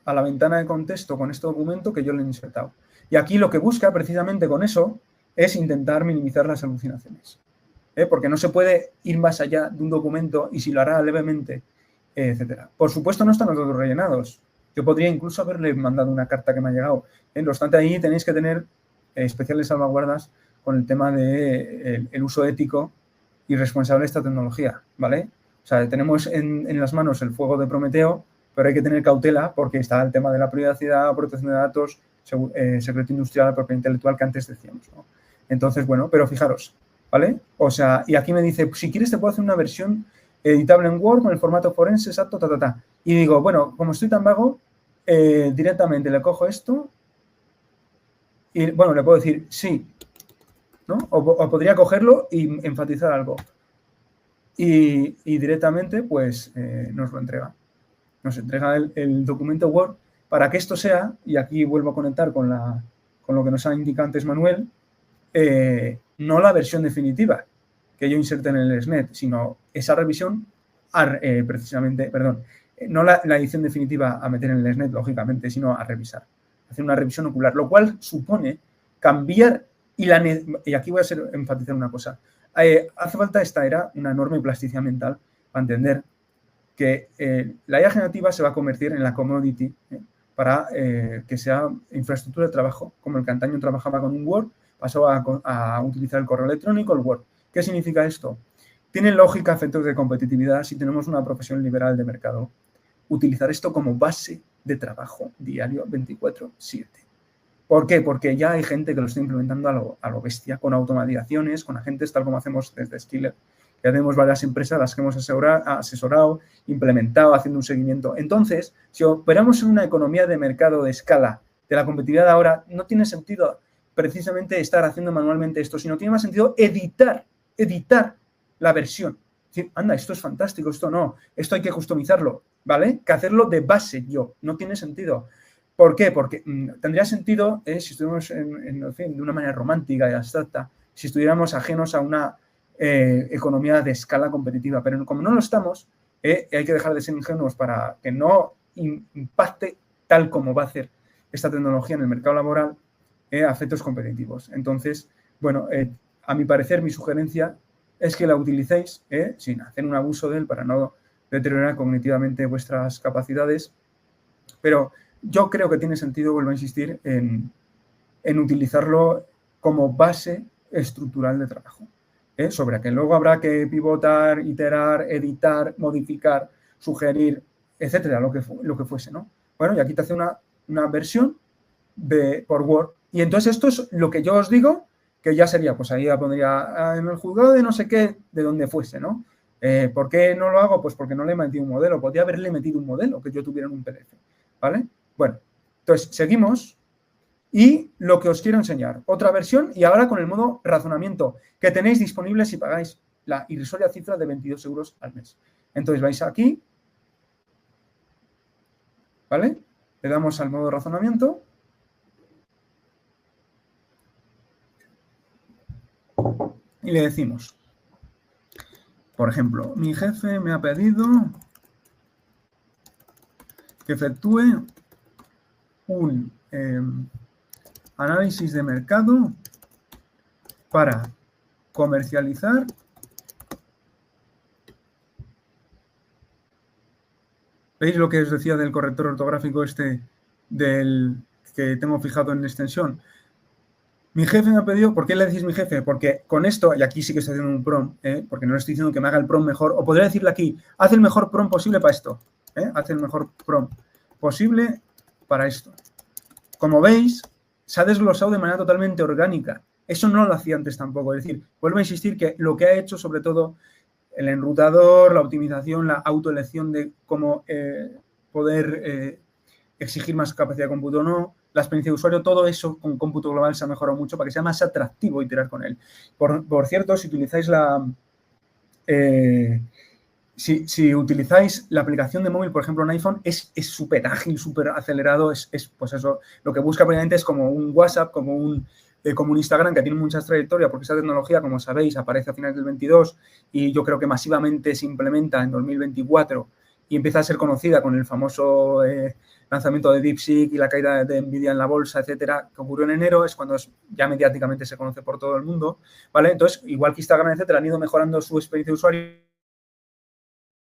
S1: la ventana de contexto con este documento que yo le he insertado. Y aquí lo que busca precisamente con eso es intentar minimizar las alucinaciones. Porque no se puede ir más allá de un documento y si lo hará levemente, etcétera. Por supuesto no están los datos rellenados. Yo podría incluso haberle mandado una carta que me ha llegado. No obstante, ahí tenéis que tener especiales salvaguardas con el tema del uso ético y responsable de esta tecnología, ¿vale? O sea, tenemos en las manos el fuego de Prometeo, pero hay que tener cautela porque está el tema de la privacidad, protección de datos, secreto industrial, propiedad intelectual que antes decíamos, ¿no? Entonces, bueno, pero fijaros, ¿vale? O sea, y aquí me dice, si quieres te puedo hacer una versión editable en Word con el formato forense, exacto, Y digo, bueno, como estoy tan vago, directamente le cojo esto y, bueno, le puedo decir sí, ¿no? O podría cogerlo y enfatizar algo. Y directamente, pues, nos lo entrega. Nos entrega el documento Word para que esto sea, y aquí vuelvo a conectar con lo que nos ha indicado antes Manuel, no la versión definitiva que yo inserte en el SNET, sino esa revisión precisamente, perdón, no la edición definitiva a meter en el SNET, lógicamente, sino a revisar, hacer una revisión ocular, lo cual supone cambiar, y aquí voy a enfatizar una cosa, hace falta esta era una enorme plasticidad mental para entender que la IA generativa se va a convertir en la commodity para que sea infraestructura de trabajo, como el que antaño trabajaba con un Word, pasó a utilizar el correo electrónico, el Word. ¿Qué significa esto? Tiene lógica efectos de competitividad si tenemos una profesión liberal de mercado. Utilizar esto como base de trabajo diario 24/7. ¿Por qué? Porque ya hay gente que lo está implementando a lo bestia, con automatizaciones, con agentes, tal como hacemos desde Skiller. Ya tenemos varias empresas a las que hemos asesorado, implementado, haciendo un seguimiento. Entonces, si operamos en una economía de mercado de escala, de la competitividad ahora, no tiene sentido precisamente estar haciendo manualmente esto, sino tiene más sentido editar la versión. Es decir, anda, esto es fantástico, esto no, esto hay que customizarlo, ¿vale? Que hacerlo de base yo, no tiene sentido. ¿Por qué? Porque tendría sentido si estuviéramos en fin, de una manera romántica y abstracta, si estuviéramos ajenos a una economía de escala competitiva, pero como no lo estamos, hay que dejar de ser ingenuos para que no impacte tal como va a hacer esta tecnología en el mercado laboral a efectos competitivos. Entonces, bueno, a mi parecer, mi sugerencia es que la utilicéis sin hacer un abuso de él para no deteriorar cognitivamente vuestras capacidades, pero yo creo que tiene sentido, vuelvo a insistir, en utilizarlo como base estructural de trabajo, sobre que luego habrá que pivotar, iterar, editar, modificar, sugerir, etcétera, lo que fuese, ¿no? Bueno, y aquí te hace una versión por Word. Y entonces esto es lo que yo os digo, que ya sería, pues ahí la pondría en el juzgado de no sé qué, de donde fuese, ¿no? ¿Por qué no lo hago? Pues porque no le he metido un modelo. Podría haberle metido un modelo que yo tuviera en un PDF, ¿vale? Bueno, entonces seguimos. Y lo que os quiero enseñar, otra versión, y ahora con el modo razonamiento, que tenéis disponible si pagáis la irrisoria cifra de 22 euros al mes. Entonces vais aquí, ¿vale? Le damos al modo razonamiento. Y le decimos, por ejemplo, mi jefe me ha pedido que efectúe un análisis de mercado para comercializar ¿veis lo que os decía del corrector ortográfico del que tengo fijado en extensión? Mi jefe me ha pedido, ¿por qué le decís mi jefe? Porque con esto, y aquí sí que estoy haciendo un prompt, porque no le estoy diciendo que me haga el prompt mejor, o podría decirle aquí, haz el mejor prompt posible para esto, haz el mejor prompt posible para esto. Como veis, se ha desglosado de manera totalmente orgánica. Eso no lo hacía antes tampoco. Es decir, vuelvo a insistir que lo que ha hecho, sobre todo, el enrutador, la optimización, la autoelección de cómo poder exigir más capacidad de cómputo o no, la experiencia de usuario, todo eso con cómputo global se ha mejorado mucho para que sea más atractivo iterar con él. Por cierto, si utilizáis si utilizáis la aplicación de móvil, por ejemplo, en iPhone, es súper ágil, súper acelerado, pues eso, lo que busca previamente es como un WhatsApp, como un Instagram, que tiene muchas trayectorias, porque esa tecnología, como sabéis, aparece a finales del 22 y yo creo que masivamente se implementa en 2024 y empieza a ser conocida con el famoso lanzamiento de DeepSeek y la caída de Nvidia en la bolsa, etcétera, que ocurrió en enero, es cuando ya mediáticamente se conoce por todo el mundo, ¿vale? Entonces, igual que Instagram, etcétera, han ido mejorando su experiencia de usuario.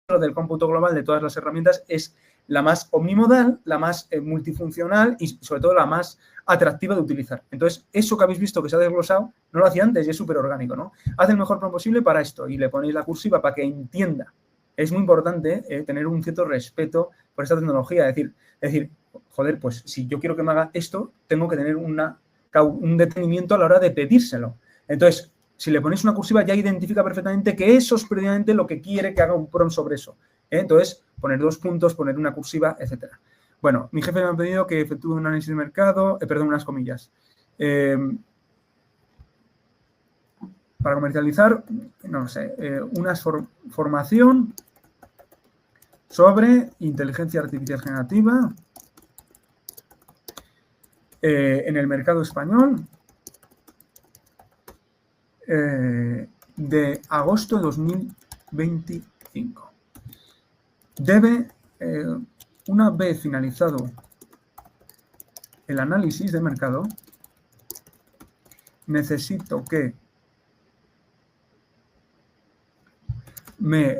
S1: Del cómputo global de todas las herramientas es la más omnimodal, la más multifuncional y sobre todo la más atractiva de utilizar. Entonces, eso que habéis visto que se ha desglosado, no lo hacía antes y es súper orgánico, ¿no? Haz el mejor prompt posible para esto y le ponéis la cursiva para que entienda. Es muy importante tener un cierto respeto por esta tecnología. Es decir, joder, pues si yo quiero que me haga esto, tengo que tener un detenimiento a la hora de pedírselo. Entonces, si le ponéis una cursiva, ya identifica perfectamente que eso es previamente lo que quiere que haga un prompt sobre eso. Entonces, poner 2 puntos, poner una cursiva, etcétera. Bueno, mi jefe me ha pedido que efectúe un análisis de mercado, perdón, unas comillas. Para comercializar, no sé, una formación sobre inteligencia artificial generativa en el mercado español de agosto de 2025. Debe, una vez finalizado el análisis de mercado, necesito que me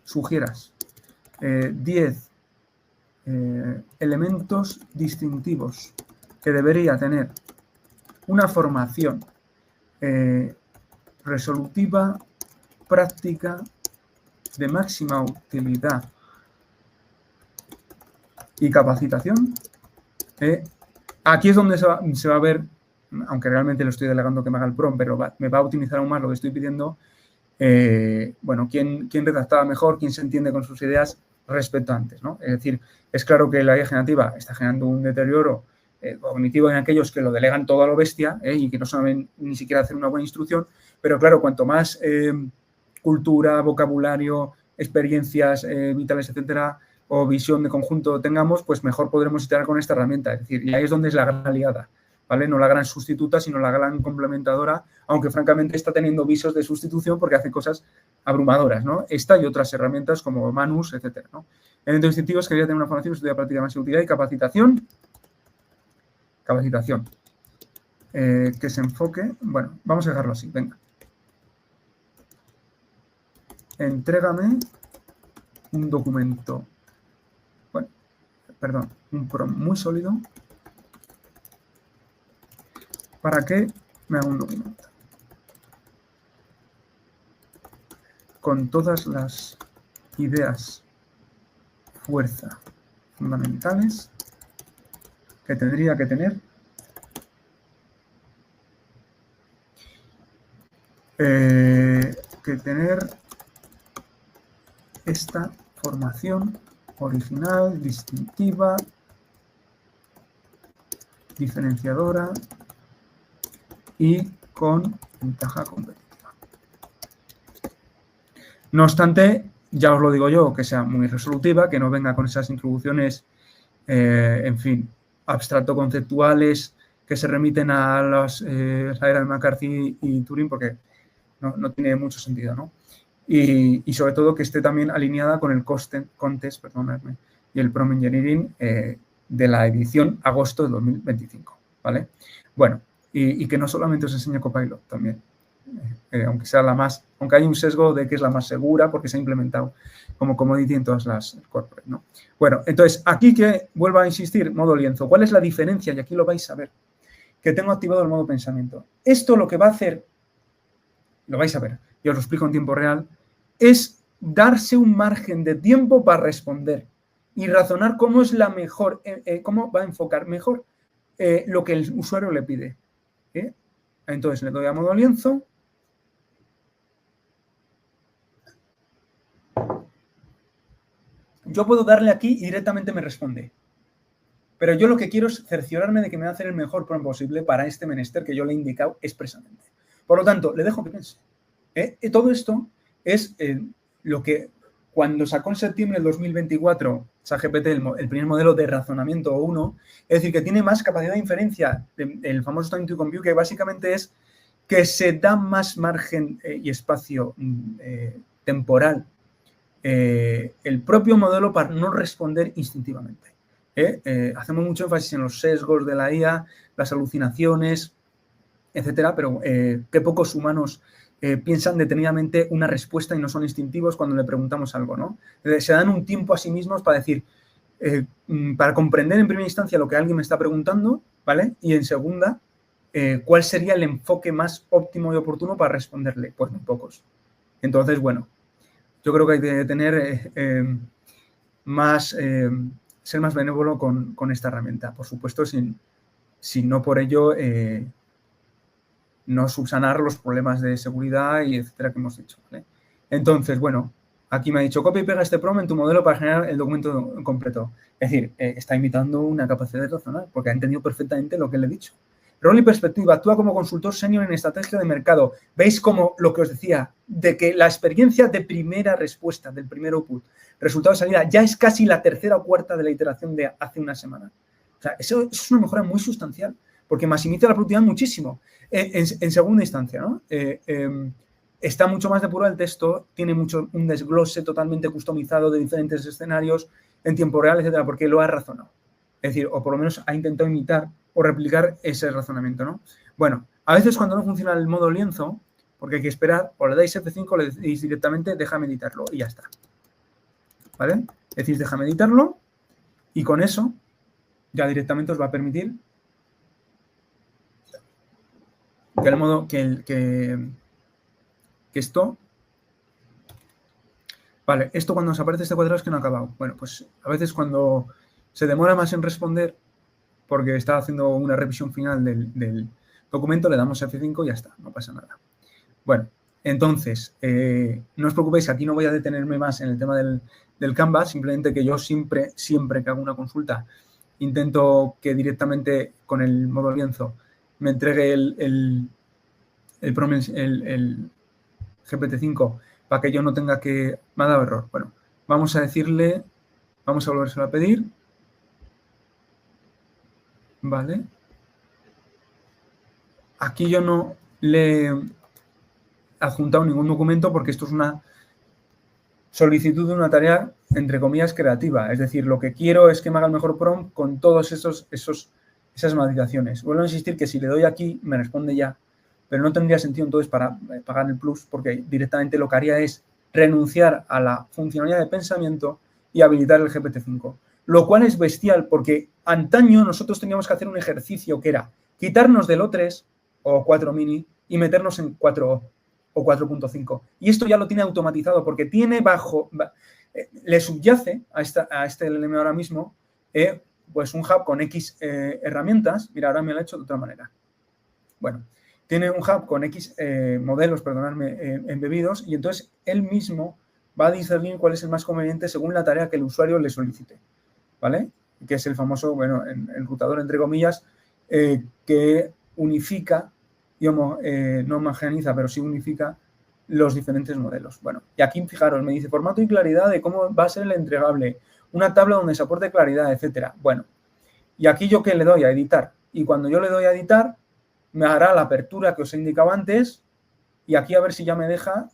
S1: sugieras 10 elementos distintivos que debería tener una formación resolutiva, práctica, de máxima utilidad y capacitación. Aquí es donde se va a ver, aunque realmente le estoy delegando que me haga el prompt, pero me va a utilizar aún más lo que estoy pidiendo, bueno, quién redactaba mejor, quién se entiende con sus ideas respecto a antes, ¿no? Es decir, es claro que la IA generativa está generando un deterioro cognitivo en aquellos que lo delegan todo a lo bestia y que no saben ni siquiera hacer una buena instrucción, pero claro, cuanto más cultura, vocabulario, experiencias vitales, etcétera, o visión de conjunto tengamos, pues mejor podremos iterar con esta herramienta. Es decir, y ahí es donde es la gran aliada, ¿vale? No la gran sustituta, sino la gran complementadora, aunque francamente está teniendo visos de sustitución porque hace cosas abrumadoras, ¿no? Esta y otras herramientas como Manus, etcétera, ¿no? Elementos distintivos, quería tener una formación, estudia práctica de máxima utilidad y capacitación. Que se enfoque, bueno, vamos a dejarlo así, venga. Entrégame un documento perdón, un prompt muy sólido para que me haga un documento con todas las ideas fuerza fundamentales que tendría que tener esta formación original, distintiva, diferenciadora y con ventaja competitiva. No obstante, ya os lo digo yo, que sea muy resolutiva, que no venga con esas introducciones, en fin, abstracto-conceptuales que se remiten a la era de McCarthy y Turing, porque no tiene mucho sentido, ¿no? Y sobre todo que esté también alineada con el contest, perdonadme, y el prompt engineering de la edición agosto de 2025, ¿vale? Bueno, y que no solamente os enseñe Copilot también, aunque sea la más, aunque hay un sesgo de que es la más segura porque se ha implementado como commodity en todas las corporate, ¿no? Bueno, entonces aquí que vuelvo a insistir, modo lienzo, ¿cuál es la diferencia? Y aquí lo vais a ver, que tengo activado el modo pensamiento. Esto lo que va a hacer, lo vais a ver, y os lo explico en tiempo real, es darse un margen de tiempo para responder y razonar cómo es la mejor, cómo va a enfocar mejor lo que el usuario le pide. Entonces le doy a modo lienzo. Yo puedo darle aquí y directamente me responde. Pero yo lo que quiero es cerciorarme de que me va a hacer el mejor prompt posible para este menester que yo le he indicado expresamente. Por lo tanto, le dejo que piense. Todo esto es lo que cuando sacó en septiembre del 2024 ChatGPT el primer modelo de razonamiento 1, es decir, que tiene más capacidad de inferencia, el famoso time to compute, que básicamente es que se da más margen y espacio temporal el propio modelo para no responder instintivamente. Hacemos mucho énfasis en los sesgos de la IA, las alucinaciones, etcétera, pero qué pocos humanos piensan detenidamente una respuesta y no son instintivos cuando le preguntamos algo, ¿no? Se dan un tiempo a sí mismos para decir, para comprender en primera instancia lo que alguien me está preguntando, ¿vale? Y en segunda, ¿cuál sería el enfoque más óptimo y oportuno para responderle? Pues muy pocos. Entonces, bueno, yo creo que hay que tener ser más benévolo con esta herramienta. Por supuesto, sin no por ello no subsanar los problemas de seguridad y etcétera que hemos dicho, ¿vale? Entonces, bueno, aquí me ha dicho, copia y pega este prompt en tu modelo para generar el documento completo. Es decir, está imitando una capacidad de razonar porque ha entendido perfectamente lo que le he dicho. Rol y perspectiva, actúa como consultor senior en estrategia de mercado. ¿Veis cómo lo que os decía? De que la experiencia de primera respuesta, del primer output, resultado de salida, ya es casi la tercera o cuarta de la iteración de hace una semana. O sea, eso es una mejora muy sustancial porque maximiza la productividad muchísimo. En segunda instancia, ¿no? Está mucho más depurado el texto, tiene un desglose totalmente customizado de diferentes escenarios en tiempo real, etcétera, porque lo ha razonado. Es decir, o por lo menos ha intentado imitar o replicar ese razonamiento, ¿no? Bueno, a veces cuando no funciona el modo lienzo, porque hay que esperar, o le dais F5 o le decís directamente déjame editarlo y ya está. ¿Vale? Decís déjame editarlo y con eso ya directamente os va a permitir que el modo que esto, vale, esto cuando nos aparece este cuadrado es que no ha acabado. Bueno, pues a veces cuando se demora más en responder porque está haciendo una revisión final del documento, le damos F5 y ya está, no pasa nada. Bueno, entonces, no os preocupéis, aquí no voy a detenerme más en el tema del Canvas, simplemente que yo siempre que hago una consulta, intento que directamente con el modo lienzo me entregue el GPT-5 para que yo no tenga que... Me ha dado error. Bueno, vamos a decirle, vamos a volvérselo a pedir. Vale. Aquí yo no le he adjuntado ningún documento porque esto es una solicitud de una tarea, entre comillas, creativa. Es decir, lo que quiero es que me haga el mejor prompt con todas esas modificaciones. Vuelvo a insistir que si le doy aquí, me responde ya. Pero no tendría sentido entonces para pagar el plus porque directamente lo que haría es renunciar a la funcionalidad de pensamiento y habilitar el GPT-5. lo cual es bestial porque antaño nosotros teníamos que hacer un ejercicio que era quitarnos del O3 o 4 mini y meternos en 4O o 4.5. Y esto ya lo tiene automatizado porque tiene le subyace a este LLM ahora mismo pues un hub con X herramientas. Mira, ahora me lo ha hecho de otra manera. Bueno, tiene un hub con X modelos, perdonadme, embebidos, y entonces él mismo va a discernir cuál es el más conveniente según la tarea que el usuario le solicite, ¿vale? Que es el famoso, bueno, el rutador, entre comillas, que unifica, y no homogeneiza, pero sí unifica los diferentes modelos. Bueno, y aquí, fijaros, me dice formato y claridad de cómo va a ser el entregable, una tabla donde se aporte claridad, etcétera. Bueno, y aquí yo que le doy a editar, y cuando yo le doy a editar, me hará la apertura que os he indicado antes, y aquí a ver si ya me deja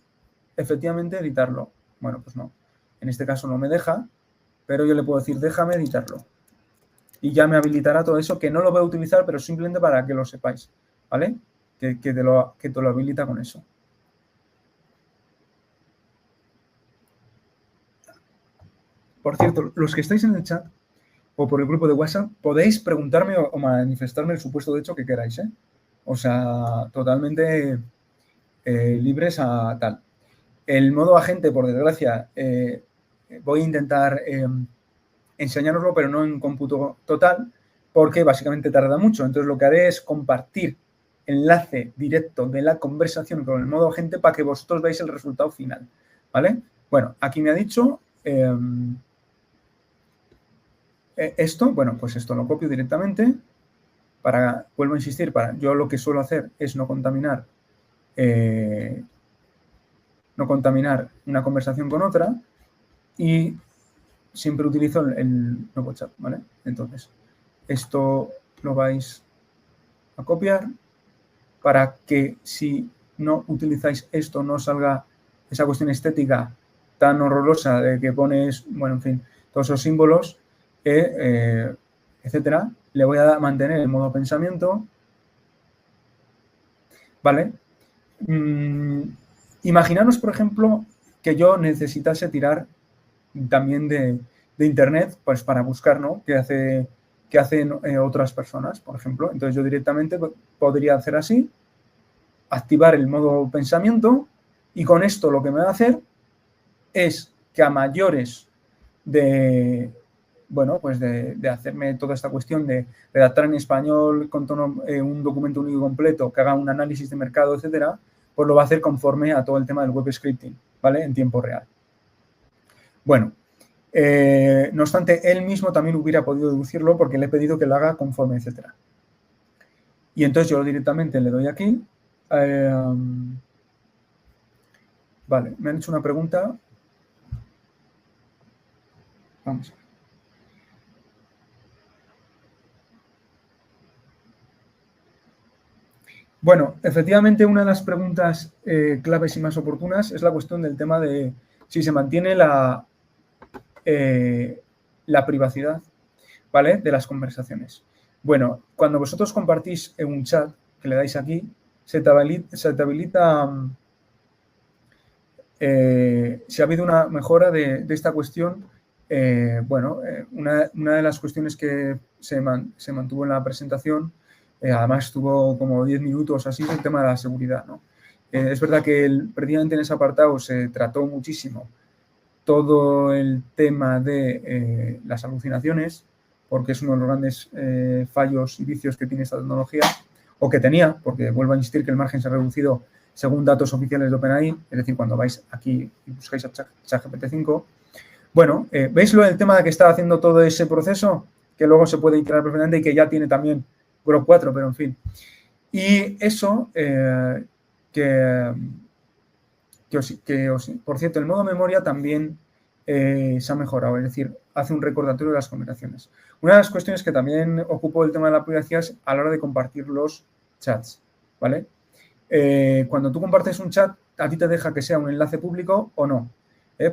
S1: efectivamente editarlo. Bueno, pues no. En este caso no me deja, pero yo le puedo decir, déjame editarlo. Y ya me habilitará todo eso, que no lo voy a utilizar, pero simplemente para que lo sepáis, ¿vale? Que te lo habilita con eso. Por cierto, los que estáis en el chat o por el grupo de WhatsApp, podéis preguntarme o manifestarme el supuesto de hecho que queráis, ¿eh? O sea, totalmente libres a tal. El modo agente, por desgracia, voy a intentar enseñároslo, pero no en cómputo total, porque básicamente tarda mucho. Entonces, lo que haré es compartir enlace directo de la conversación con el modo agente para que vosotros veáis el resultado final, ¿vale? Bueno, aquí me ha dicho esto, bueno, pues esto lo copio directamente vuelvo a insistir, yo lo que suelo hacer es no contaminar una conversación con otra y siempre utilizo el nuevo chat, ¿vale? Entonces, esto lo vais a copiar para que si no utilizáis esto no salga esa cuestión estética tan horrorosa de que pones, bueno, en fin, todos esos símbolos, etcétera. Le voy a mantener el modo pensamiento, ¿vale? Imaginaros, por ejemplo, que yo necesitase tirar también de Internet, pues para buscar, ¿no? ¿Qué hacen otras personas, por ejemplo? Entonces yo directamente podría hacer así, activar el modo pensamiento y con esto lo que me va a hacer es que a mayores de, bueno, pues de hacerme toda esta cuestión de redactar en español con tono, un documento único y completo, que haga un análisis de mercado, etcétera, pues lo va a hacer conforme a todo el tema del web scripting, ¿vale? En tiempo real. Bueno, no obstante, él mismo también hubiera podido deducirlo porque le he pedido que lo haga conforme, etcétera. Y entonces yo directamente le doy aquí. Vale, me han hecho una pregunta. Vamos. Bueno, efectivamente, una de las preguntas claves y más oportunas es la cuestión del tema de si se mantiene la privacidad, ¿vale?, de las conversaciones. Bueno, cuando vosotros compartís en un chat, que le dais aquí, se te habilita si ha habido una mejora de esta cuestión. Una de las cuestiones que se mantuvo en la presentación, además estuvo como 10 minutos así, el tema de la seguridad, ¿no? Es verdad que precisamente en ese apartado se trató muchísimo todo el tema de las alucinaciones, porque es uno de los grandes fallos y vicios que tiene esta tecnología, o que tenía, porque vuelvo a insistir que el margen se ha reducido según datos oficiales de OpenAI, es decir, cuando vais aquí y buscáis a ChatGPT 5. Bueno, ¿veis el tema de que está haciendo todo ese proceso? Que luego se puede iterar perfectamente y que ya tiene también Grok 4, pero en fin. Y eso, por cierto, el modo memoria también se ha mejorado, es decir, hace un recordatorio de las conversaciones. Una de las cuestiones que también ocupó el tema de la privacidad es a la hora de compartir los chats, ¿vale? Cuando tú compartes un chat, a ti te deja que sea un enlace público o no.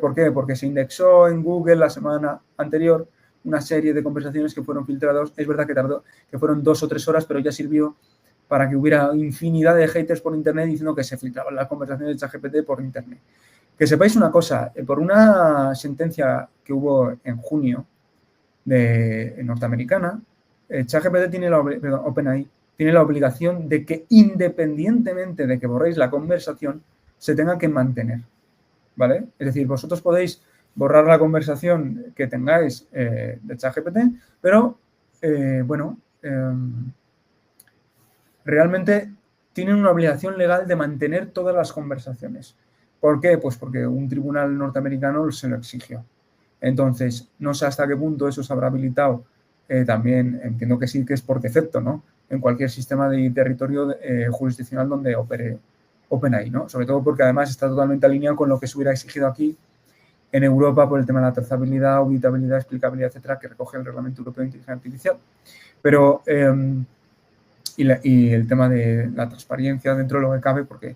S1: ¿Por qué? Porque se indexó en Google la semana anterior una serie de conversaciones que fueron filtradas. Es verdad que tardó, que fueron 2 o 3 horas, pero ya sirvió para que hubiera infinidad de haters por internet diciendo que se filtraban las conversaciones de ChatGPT por internet. Que sepáis una cosa, por una sentencia que hubo en junio norteamericana, ChatGPT tiene OpenAI tiene la obligación de que, independientemente de que borréis la conversación, se tenga que mantener, ¿vale? Es decir, vosotros podéis borrar la conversación que tengáis de ChatGPT, pero, realmente tienen una obligación legal de mantener todas las conversaciones. ¿Por qué? Pues porque un tribunal norteamericano se lo exigió. Entonces, no sé hasta qué punto eso se habrá habilitado. También entiendo que sí, que es por defecto, ¿no? En cualquier sistema de territorio jurisdiccional donde opere OpenAI, ¿no? Sobre todo porque además está totalmente alineado con lo que se hubiera exigido aquí en Europa por el tema de la trazabilidad, auditabilidad, explicabilidad, etcétera, que recoge el Reglamento Europeo de Inteligencia Artificial. Pero, y el tema de la transparencia dentro de lo que cabe, porque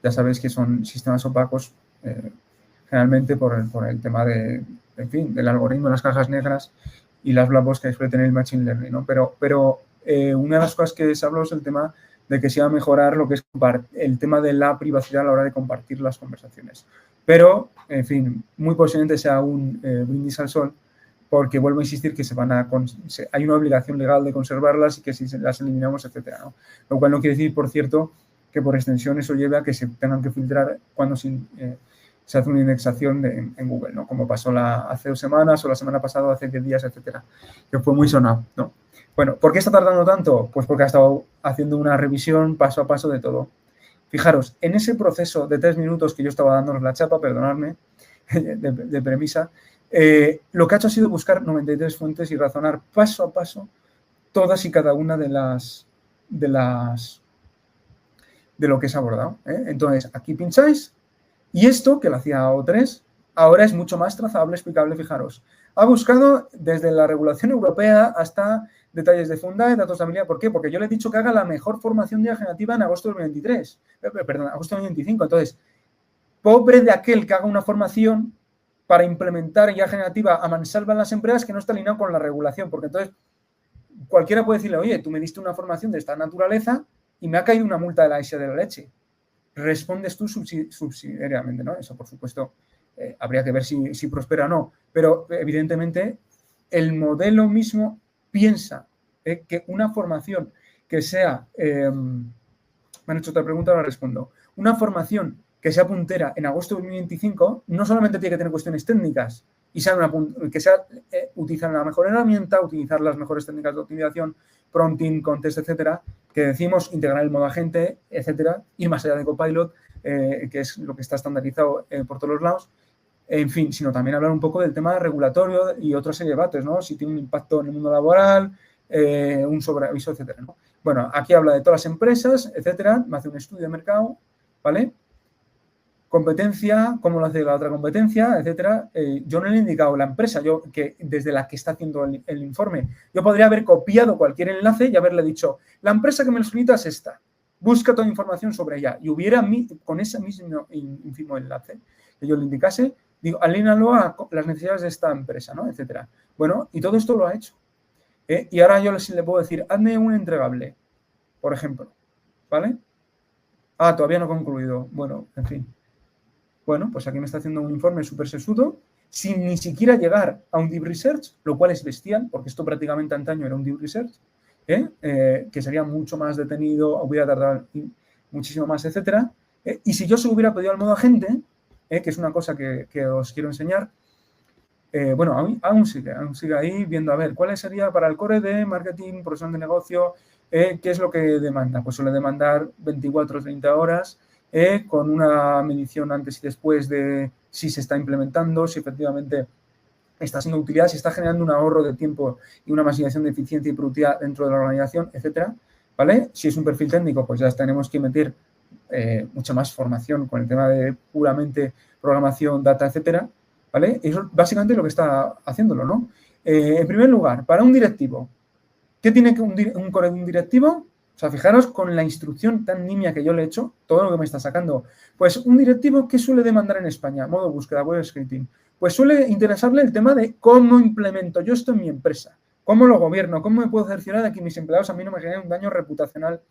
S1: ya sabéis que son sistemas opacos generalmente por el tema del algoritmo, las cajas negras y las black box que suele tener el Machine Learning, ¿no? Pero una de las cosas que se habló es el tema de que se iba a mejorar lo que es el tema de la privacidad a la hora de compartir las conversaciones. Pero, en fin, muy posiblemente sea un brindis al sol, porque vuelvo a insistir que hay una obligación legal de conservarlas y que si las eliminamos, etcétera, ¿no? Lo cual no quiere decir, por cierto, que por extensión eso lleve a que se tengan que filtrar cuando se hace una indexación en Google, ¿no? Como pasó hace 2 semanas o la semana pasada, hace 10 días, etcétera, que fue muy sonado, ¿no? Bueno, ¿por qué está tardando tanto? Pues porque ha estado haciendo una revisión paso a paso de todo. Fijaros, en ese proceso de 3 minutos que yo estaba dándonos la chapa, perdonadme, de premisa, lo que ha hecho ha sido buscar 93 fuentes y razonar paso a paso todas y cada una de lo que se ha abordado, ¿eh? Entonces, aquí pincháis y esto, que lo hacía O3, ahora es mucho más trazable, explicable, fijaros. Ha buscado desde la regulación europea hasta detalles de Fundae, datos de habilidad. ¿Por qué? Porque yo le he dicho que haga la mejor formación de IA generativa en agosto del 2023. Perdón, agosto del 2025. Entonces, pobre de aquel que haga una formación para implementar IA generativa a mansalva en las empresas que no está alineado con la regulación. Porque entonces, cualquiera puede decirle, oye, tú me diste una formación de esta naturaleza y me ha caído una multa de la ISA de la leche. Respondes tú subsidiariamente, ¿no? Eso, por supuesto, habría que ver si prospera o no. Pero, evidentemente, el modelo mismo piensa que una formación que sea... me han hecho otra pregunta, ahora respondo. Una formación que sea puntera en agosto de 2025 no solamente tiene que tener cuestiones técnicas y que sea utilizar la mejor herramienta, utilizar las mejores técnicas de optimización, prompting, contest, etcétera, que decimos integrar el modo agente, etcétera, ir más allá de Copilot, que es lo que está estandarizado por todos los lados, en fin, sino también hablar un poco del tema regulatorio y otra serie de debates, ¿no? Si tiene un impacto en el mundo laboral, un sobreaviso, etcétera, ¿no? Bueno, aquí habla de todas las empresas, etcétera, me hace un estudio de mercado, ¿vale? Competencia, cómo lo hace la otra competencia, etcétera. Yo no le he indicado la empresa, que desde la que está haciendo el informe. Yo podría haber copiado cualquier enlace y haberle dicho, la empresa que me lo solicita es esta, busca toda información sobre ella. Y hubiera con ese mismo ínfimo enlace que yo le indicase, digo, alínealo a las necesidades de esta empresa, ¿no? Etcétera. Bueno, y todo esto lo ha hecho. Y ahora yo le puedo decir, hazme un entregable, por ejemplo, ¿vale? Ah, todavía no he concluido. Bueno, en fin. Bueno, pues aquí me está haciendo un informe súper sesudo, sin ni siquiera llegar a un deep research, lo cual es bestial, porque esto prácticamente antaño era un deep research, que sería mucho más detenido, hubiera tardado muchísimo más, etcétera. Y si yo se lo hubiera pedido al modo agente, que es una cosa que os quiero enseñar, bueno, aún sigue ahí viendo, a ver, ¿cuál sería para el core de marketing, profesional de negocio, qué es lo que demanda? Pues suele demandar 24 o 30 horas, con una medición antes y después de si se está implementando, si efectivamente está siendo utilidad, si está generando un ahorro de tiempo y una maximización de eficiencia y productividad dentro de la organización, etcétera, ¿vale? Si es un perfil técnico, pues ya tenemos que meter mucha más formación con el tema de puramente programación, data, etcétera, ¿vale? Eso es básicamente lo que está haciéndolo, ¿no? En primer lugar, para un directivo, ¿qué tiene un core de un directivo? O sea, fijaros con la instrucción tan nimia que yo le he hecho, todo lo que me está sacando. Pues un directivo, ¿qué suele demandar en España? Modo búsqueda, web scripting. Pues suele interesarle el tema de cómo implemento yo esto en mi empresa, cómo lo gobierno, cómo me puedo cerciorar de que mis empleados a mí no me generen un daño reputacional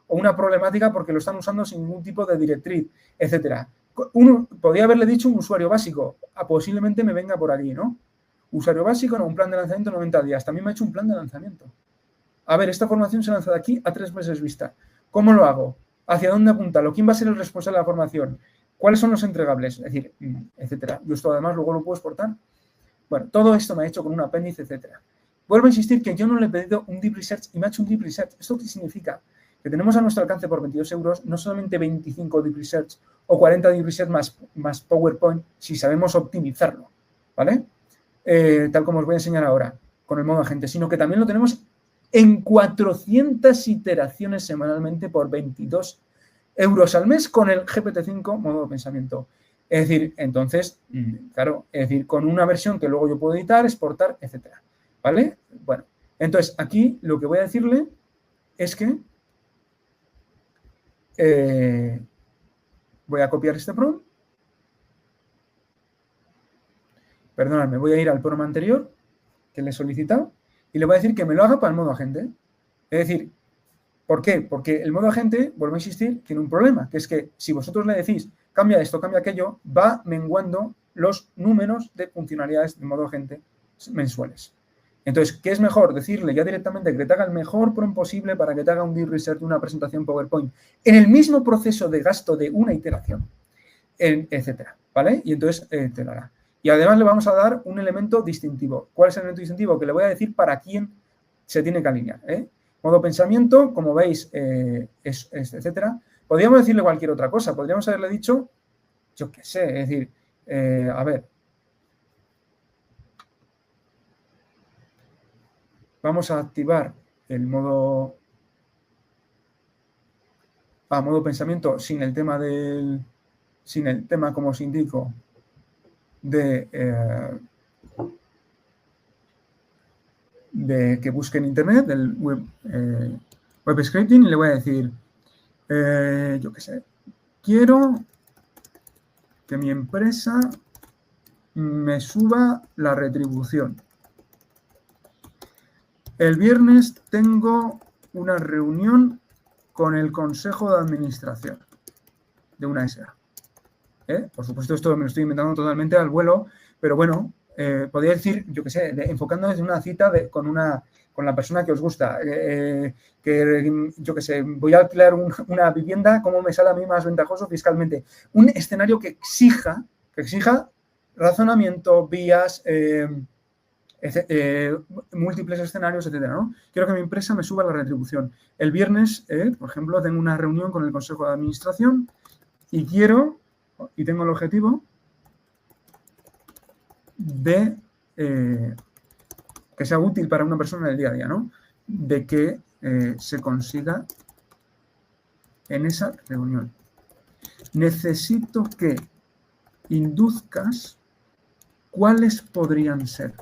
S1: o una problemática porque lo están usando sin ningún tipo de directriz, etcétera. Podría haberle dicho un usuario básico, posiblemente me venga por allí, ¿no? Usuario básico, no, un plan de lanzamiento 90 días. También me ha hecho un plan de lanzamiento. A ver, esta formación se lanza de aquí a 3 meses vista. ¿Cómo lo hago? ¿Hacia dónde apuntarlo? ¿Quién va a ser el responsable de la formación? ¿Cuáles son los entregables? Es decir, etcétera. Yo esto además luego lo puedo exportar. Bueno, todo esto me ha hecho con un apéndice, etcétera. Vuelvo a insistir que yo no le he pedido un deep research y me ha hecho un deep research. ¿Esto qué significa? Que tenemos a nuestro alcance por 22 euros no solamente 25 deep research o 40 deep research más PowerPoint si sabemos optimizarlo, ¿vale? Tal como os voy a enseñar ahora con el modo agente, sino que también lo tenemos en 400 iteraciones semanalmente por 22 euros al mes con el GPT-5 modo de pensamiento. Es decir, entonces, claro, es decir, con una versión que luego yo puedo editar, exportar, etcétera. ¿Vale? Bueno, entonces aquí lo que voy a decirle es que voy a copiar este prompt. Perdonadme, voy a ir al prompt anterior que le he solicitado y le voy a decir que me lo haga para el modo agente. Es decir, ¿por qué? Porque el modo agente, vuelvo a insistir, tiene un problema, que es que si vosotros le decís cambia esto, cambia aquello, va menguando los números de funcionalidades del modo agente mensuales. Entonces, ¿qué es mejor? Decirle ya directamente que te haga el mejor prompt posible para que te haga un deep research de una presentación PowerPoint en el mismo proceso de gasto de una iteración, etcétera, ¿vale? Y entonces te lo hará. Y además le vamos a dar un elemento distintivo. ¿Cuál es el elemento distintivo? Que le voy a decir para quién se tiene que alinear. Modo pensamiento, como veis, etcétera. Podríamos decirle cualquier otra cosa. Podríamos haberle dicho, yo qué sé, es decir, a ver. Vamos a activar el modo pensamiento sin el tema como os indico, de que busque en internet, del web scripting, y le voy a decir, yo qué sé, quiero que mi empresa me suba la retribución. El viernes tengo una reunión con el Consejo de Administración de una SA. Por supuesto, esto me lo estoy inventando totalmente al vuelo, pero bueno, podría decir, yo qué sé, enfocando desde una cita con la persona que os gusta, que yo qué sé, voy a alquilar una vivienda, ¿cómo me sale a mí más ventajoso fiscalmente? Un escenario que exija razonamiento, vías, múltiples escenarios, etcétera, ¿no? Quiero que mi empresa me suba la retribución. El viernes, por ejemplo, tengo una reunión con el Consejo de Administración y tengo el objetivo de que sea útil para una persona en el día a día, ¿no? De que se consiga en esa reunión. Necesito que induzcas cuáles podrían ser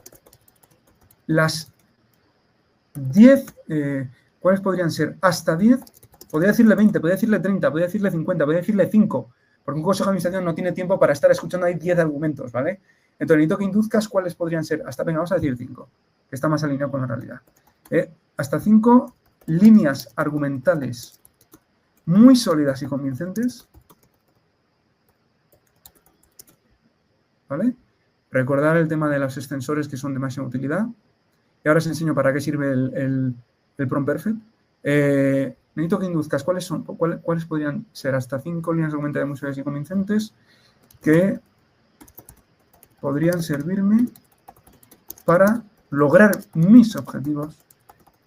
S1: las 10, ¿cuáles podrían ser? Hasta 10, podría decirle 20, podría decirle 30, podría decirle 50, podría decirle 5, porque un consejo de administración no tiene tiempo para estar escuchando ahí 10 argumentos, ¿vale? Entonces necesito que induzcas cuáles podrían ser, venga, vamos a decir 5, que está más alineado con la realidad. Hasta 5 líneas argumentales muy sólidas y convincentes, ¿vale? Recordar el tema de los extensores que son de máxima utilidad. Y ahora os enseño para qué sirve el prompt perfect. Necesito que induzcas cuáles podrían ser hasta 5 líneas argumentales muy sólidas y convincentes que podrían servirme para lograr mis objetivos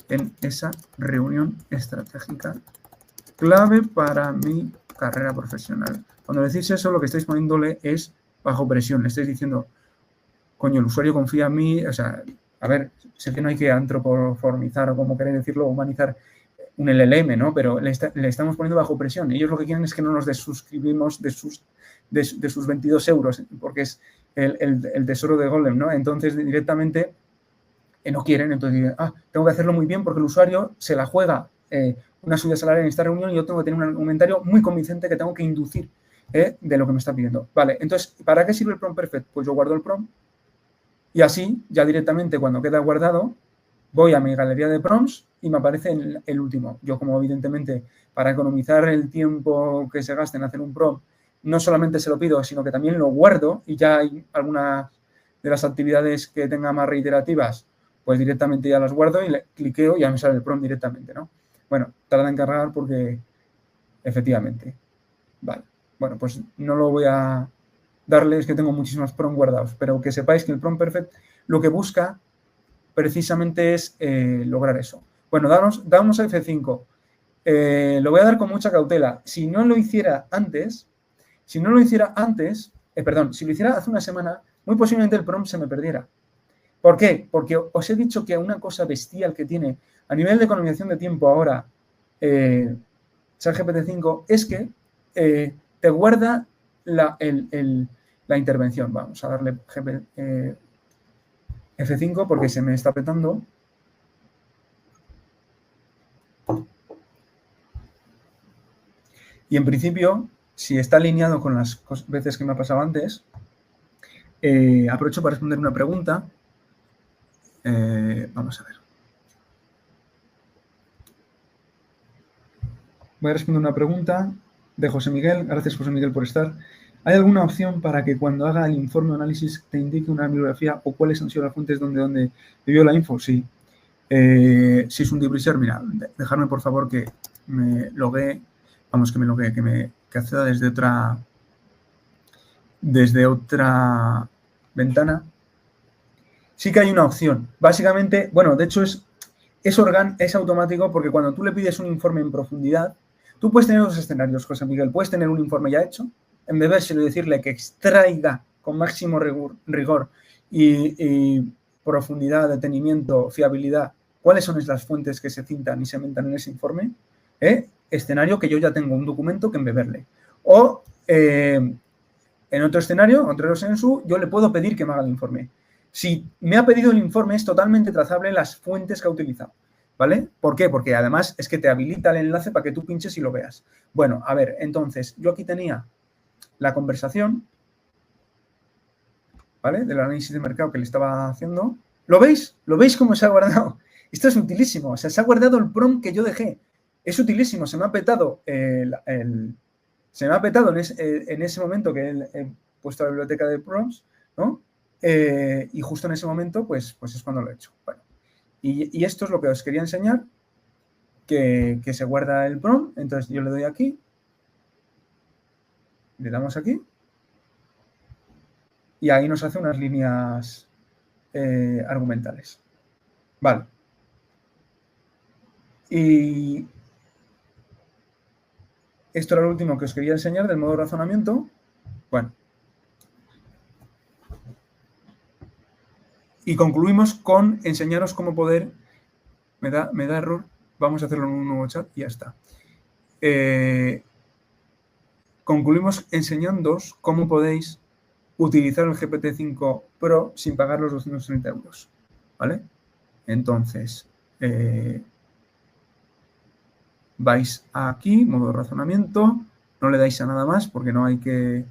S1: en esa reunión estratégica clave para mi carrera profesional. Cuando decís eso, lo que estáis poniéndole es bajo presión. Le estáis diciendo, coño, el usuario confía en mí. O sea, a ver, sé que no hay que antropomorfizar o como queréis decirlo, humanizar un LLM, ¿no? Pero le estamos poniendo bajo presión. Ellos lo que quieren es que no nos desuscribimos de sus 22 euros, porque es el tesoro de Golem, ¿no? Entonces, directamente no quieren. Entonces dicen, tengo que hacerlo muy bien porque el usuario se la juega una subida salarial en esta reunión y yo tengo que tener un argumentario muy convincente que tengo que inducir de lo que me está pidiendo. Vale, entonces, ¿para qué sirve el prompt perfect? Pues yo guardo el prompt y así, ya directamente cuando queda guardado, voy a mi galería de prompts y me aparece el último. Yo, como evidentemente, para economizar el tiempo que se gasta en hacer un prompt, no solamente se lo pido, sino que también lo guardo y ya hay algunas de las actividades que tenga más reiterativas, pues directamente ya las guardo y le cliqueo y ya me sale el prompt directamente, ¿no? Bueno, tarda en cargar porque efectivamente. Vale. Bueno, pues no lo voy a darle, es que tengo muchísimos prompts guardados, pero que sepáis que el prompt perfect lo que busca precisamente es lograr eso. Bueno, damos a F5. Lo voy a dar con mucha cautela. Si no lo hiciera antes, si lo hiciera hace una semana, muy posiblemente el prompt se me perdiera. ¿Por qué? Porque os he dicho que una cosa bestial que tiene a nivel de economización de tiempo ahora ChatGPT 5 es que te guarda la intervención. Vamos a darle F5 porque se me está petando. Y en principio, si está alineado con las veces que me ha pasado antes, aprovecho para responder una pregunta. Vamos a ver. Voy a responder una pregunta de José Miguel. Gracias, José Miguel, por estar. ¿Hay alguna opción para que cuando haga el informe o análisis te indique una bibliografía o cuáles han sido las fuentes donde vivió la info? Sí. Si es un debriser, mira, dejadme por favor que me loguee, que acceda desde otra ventana. Sí que hay una opción. Básicamente, bueno, de hecho es automático porque cuando tú le pides un informe en profundidad, tú puedes tener dos escenarios, José Miguel. Puedes tener un informe ya hecho, embebérselo y decirle que extraiga con máximo rigor y profundidad, detenimiento, fiabilidad, cuáles son las fuentes que se citan y se mentan en ese informe. Escenario que yo ya tengo un documento que embeberle. O en otro escenario, otro sensu, yo le puedo pedir que me haga el informe. Si me ha pedido el informe, es totalmente trazable las fuentes que ha utilizado, ¿vale? ¿Por qué? Porque además es que te habilita el enlace para que tú pinches y lo veas. Bueno, a ver, entonces, yo aquí tenía la conversación, ¿vale? Del análisis de mercado que le estaba haciendo. ¿Lo veis? ¿Lo veis cómo se ha guardado? Esto es utilísimo. O sea, se ha guardado el prompt que yo dejé. Es utilísimo. Se me ha petado se me ha petado en ese momento que he puesto la biblioteca de prompts, ¿no? Y justo en ese momento, pues es cuando lo he hecho. Bueno, y esto es lo que os quería enseñar, que se guarda el prompt. Entonces yo le doy aquí, le damos aquí, y ahí nos hace unas líneas argumentales. Vale. Y esto era lo último que os quería enseñar del modo razonamiento. Bueno. Y concluimos con enseñaros cómo poder... Me da error. Vamos a hacerlo en un nuevo chat y ya está. Concluimos enseñándoos cómo podéis utilizar el GPT-5 Pro sin pagar los 230 euros. ¿Vale? Entonces, vais aquí, modo razonamiento, no le dais a nada más porque no hay que...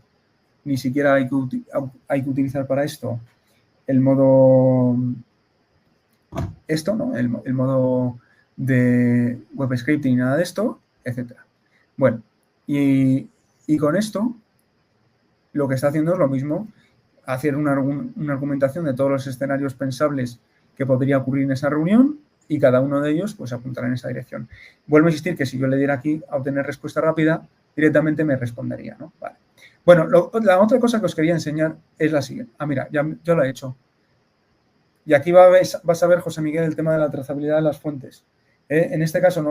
S1: Ni siquiera hay que utilizar para esto el modo... Esto, ¿no? El modo de web scripting y nada de esto, etcétera. Bueno, y con esto lo que está haciendo es lo mismo, hacer una argumentación de todos los escenarios pensables que podría ocurrir en esa reunión y cada uno de ellos pues apuntará en esa dirección. Vuelvo a insistir que si yo le diera aquí a obtener respuesta rápida, directamente me respondería, ¿no? Vale. Bueno, la otra cosa que os quería enseñar es la siguiente. Ah, mira, ya lo he hecho. Y aquí vas a ver, José Miguel, el tema de la trazabilidad de las fuentes. En este caso,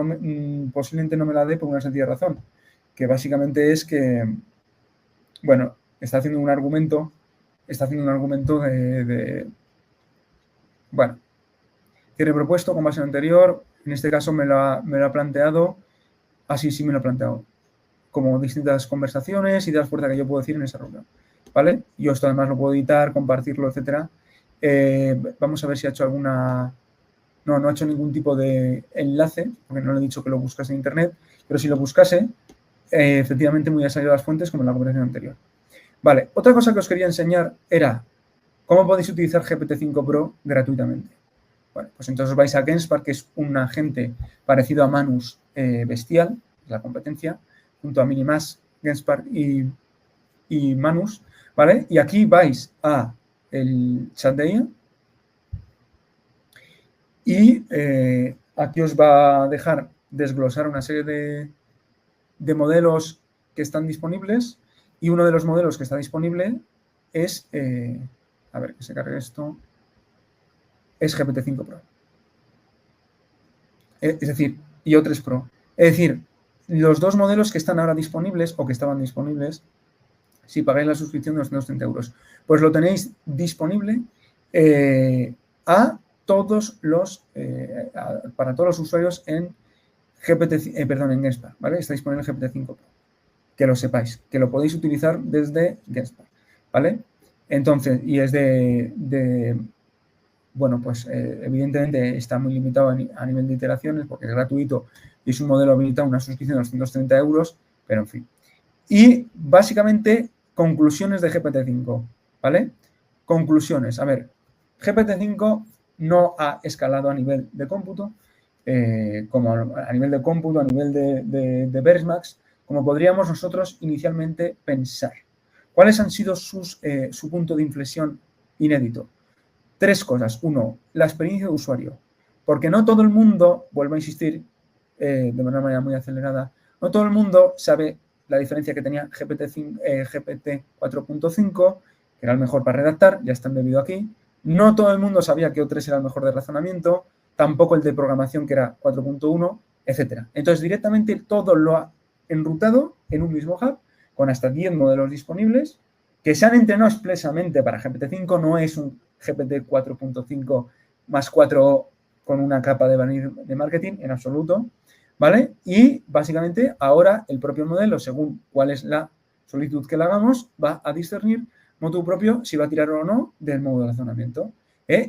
S1: posiblemente no me la dé por una sencilla razón, que básicamente es que, bueno, está haciendo un argumento bueno, tiene propuesto con base en anterior, en este caso me lo ha planteado, así sí me lo ha planteado, como distintas conversaciones, ideas fuertes que yo puedo decir en esa reunión, ¿vale? Yo esto además lo puedo editar, compartirlo, etcétera. Vamos a ver si ha hecho alguna... No ha hecho ningún tipo de enlace, porque no le he dicho que lo buscase en internet, pero si lo buscase, efectivamente me hubiera salido las fuentes como en la conversación anterior. Vale, otra cosa que os quería enseñar era cómo podéis utilizar GPT-5 Pro gratuitamente. Bueno, pues entonces vais a Genspark, que es un agente parecido a Manus bestial, la competencia, junto a Minimax, Genspark y Manus, ¿vale? Y aquí vais a el chat de IA. Y aquí os va a dejar desglosar una serie de modelos que están disponibles, y uno de los modelos que está disponible es, a ver que se cargue esto, es GPT-5 Pro. Es decir, IO3 Pro. Es decir, los dos modelos que están ahora disponibles o que estaban disponibles, si pagáis la suscripción de los 230 euros, pues lo tenéis disponible para todos los usuarios en en Genspark, ¿vale? Está disponible el GPT-5 Pro. Que lo sepáis, que lo podéis utilizar desde Genspark, ¿vale? Entonces, y es bueno, pues evidentemente está muy limitado a nivel de iteraciones porque es gratuito y es un modelo habilitado a una suscripción de 230 euros, pero en fin. Y básicamente, conclusiones de GPT-5, ¿vale? Conclusiones. A ver, GPT-5 no ha escalado a nivel de cómputo, como a nivel de cómputo, a nivel de Versmax, como podríamos nosotros inicialmente pensar. ¿Cuáles han sido su punto de inflexión inédito? Tres cosas. Uno, la experiencia de usuario. Porque no todo el mundo, vuelvo a insistir, de una manera muy acelerada, no todo el mundo sabe la diferencia que tenía GPT 4.5, que era el mejor para redactar, ya está embebido aquí. No todo el mundo sabía que O3 era el mejor de razonamiento, tampoco el de programación, que era 4.1, etc. Entonces, directamente todo lo ha enrutado en un mismo hub, con hasta 10 modelos disponibles, que se han entrenado expresamente para GPT-5, no es un GPT 4.5 más 4 con una capa de marketing, en absoluto, ¿vale? Y básicamente ahora el propio modelo, según cuál es la solicitud que le hagamos, va a discernir motu propio si va a tirar o no del modo de razonamiento.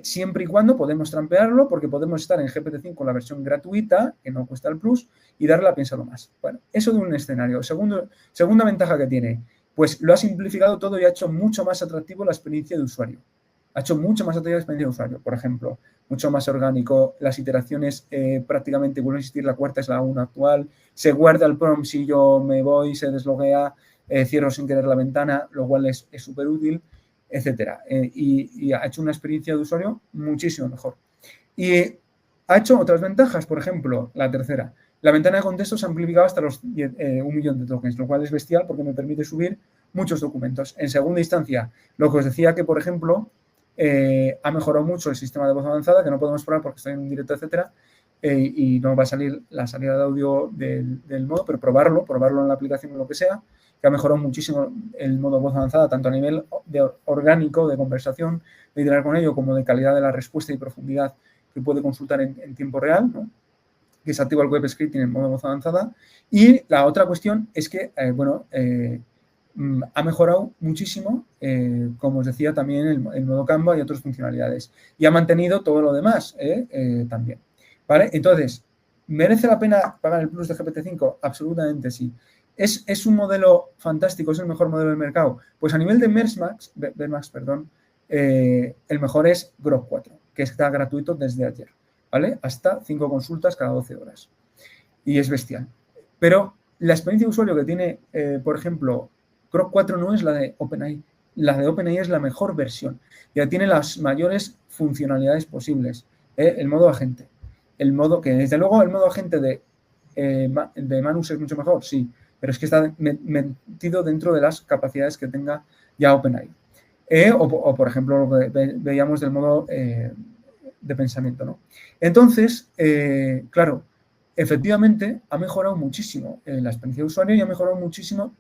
S1: Siempre y cuando podemos trampearlo, porque podemos estar en GPT-5 la versión gratuita, que no cuesta el plus, y darle a pensarlo más. Bueno, eso de un escenario. Segunda ventaja que tiene, pues lo ha simplificado todo y ha hecho mucho más atractivo la experiencia de usuario. Ha hecho mucho más atractiva la experiencia de usuario. Por ejemplo, mucho más orgánico, las iteraciones prácticamente vuelven a existir, la cuarta es la 1 actual, se guarda el prompt si yo me voy, se desloguea, cierro sin querer la ventana, lo cual es súper útil, etcétera. Y ha hecho una experiencia de usuario muchísimo mejor. Y ha hecho otras ventajas, por ejemplo, la tercera. La ventana de contexto se ha amplificado hasta los 1 millón de tokens, lo cual es bestial porque me permite subir muchos documentos. En segunda instancia, lo que os decía que, por ejemplo, ha mejorado mucho el sistema de voz avanzada, que no podemos probar porque está en un directo, etcétera, y no va a salir la salida de audio del modo, pero probarlo en la aplicación o lo que sea, que ha mejorado muchísimo el modo voz avanzada, tanto a nivel orgánico, de conversación, de iterar con ello, como de calidad de la respuesta y profundidad que puede consultar en tiempo real, ¿no? Que se activa el web scripting en modo voz avanzada. Y la otra cuestión es que, ha mejorado muchísimo, como os decía, también el modo Canva y otras funcionalidades. Y ha mantenido todo lo demás también. ¿Vale? Entonces, ¿merece la pena pagar el plus de GPT-5? Absolutamente sí. ¿Es un modelo fantástico? ¿Es el mejor modelo del mercado? Pues a nivel de Versmax, el mejor es Grok 4, que está gratuito desde ayer. ¿Vale? Hasta 5 consultas cada 12 horas. Y es bestial. Pero la experiencia de usuario que tiene, por ejemplo, Grok 4 no es la de OpenAI. La de OpenAI es la mejor versión. Ya tiene las mayores funcionalidades posibles. El modo agente. El modo que, desde luego, el modo agente de Manus es mucho mejor, sí. Pero es que está metido dentro de las capacidades que tenga ya OpenAI. O, por ejemplo, lo que veíamos del modo de pensamiento, ¿no? Entonces, claro, efectivamente ha mejorado muchísimo la experiencia de usuario y ha mejorado muchísimo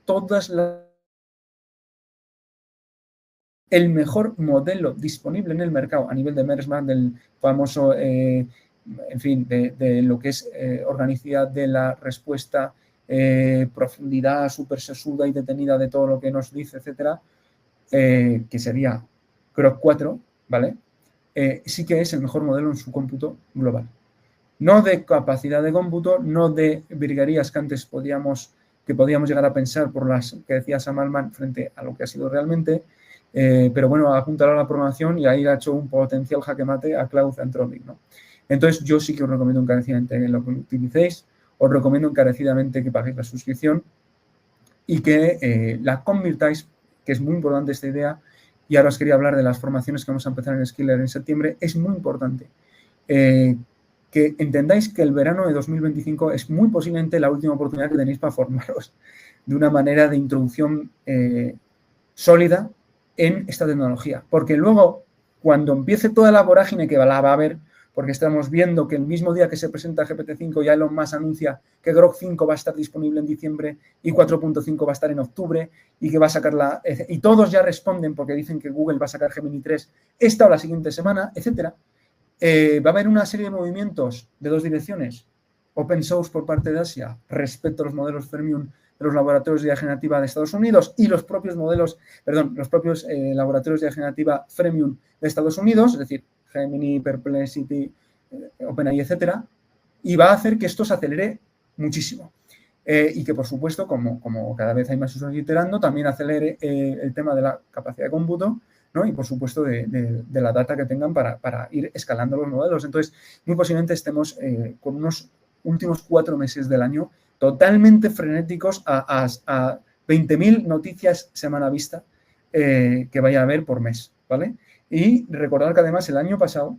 S1: el mejor modelo disponible en el mercado a nivel de Mersman, del famoso, en fin, de lo que es organicidad de la respuesta, profundidad súper sesuda y detenida de todo lo que nos dice, etcétera, que sería Grok 4, ¿vale? Sí que es el mejor modelo en su cómputo global. No de capacidad de cómputo, no de virguerías que antes podíamos llegar a pensar por las que decía Sam Altman frente a lo que ha sido realmente, pero bueno, ha apuntado a la programación y ahí ha hecho un potencial jaque mate a Cloud Anthropic, ¿no? Entonces, yo sí que os recomiendo encarecidamente que lo utilicéis, os recomiendo encarecidamente que paguéis la suscripción y que la convirtáis, que es muy importante esta idea, y ahora os quería hablar de las formaciones que vamos a empezar en Skiller en septiembre, es muy importante que entendáis que el verano de 2025 es muy posiblemente la última oportunidad que tenéis para formaros de una manera de introducción sólida en esta tecnología. Porque luego, cuando empiece toda la vorágine que la va a haber, porque estamos viendo que el mismo día que se presenta GPT-5 ya Elon Musk anuncia que Grok 5 va a estar disponible en diciembre y 4.5 va a estar en octubre y que va a sacar y todos ya responden porque dicen que Google va a sacar Gemini 3 esta o la siguiente semana, etcétera. Va a haber una serie de movimientos de dos direcciones. Open source por parte de Asia respecto a los modelos Fermium de los laboratorios de IA generativa de Estados Unidos y los propios laboratorios de IA generativa Fermium de Estados Unidos, es decir, Gemini, Perplexity, OpenAI, etcétera, y va a hacer que esto se acelere muchísimo. Y que, por supuesto, como cada vez hay más usuarios iterando, también acelere el tema de la capacidad de cómputo, ¿no? Y, por supuesto, de la data que tengan para ir escalando los modelos. Entonces, muy posiblemente estemos con unos últimos 4 meses del año totalmente frenéticos a 20.000 noticias semana vista que vaya a haber por mes, ¿vale? Y recordar que además el año pasado,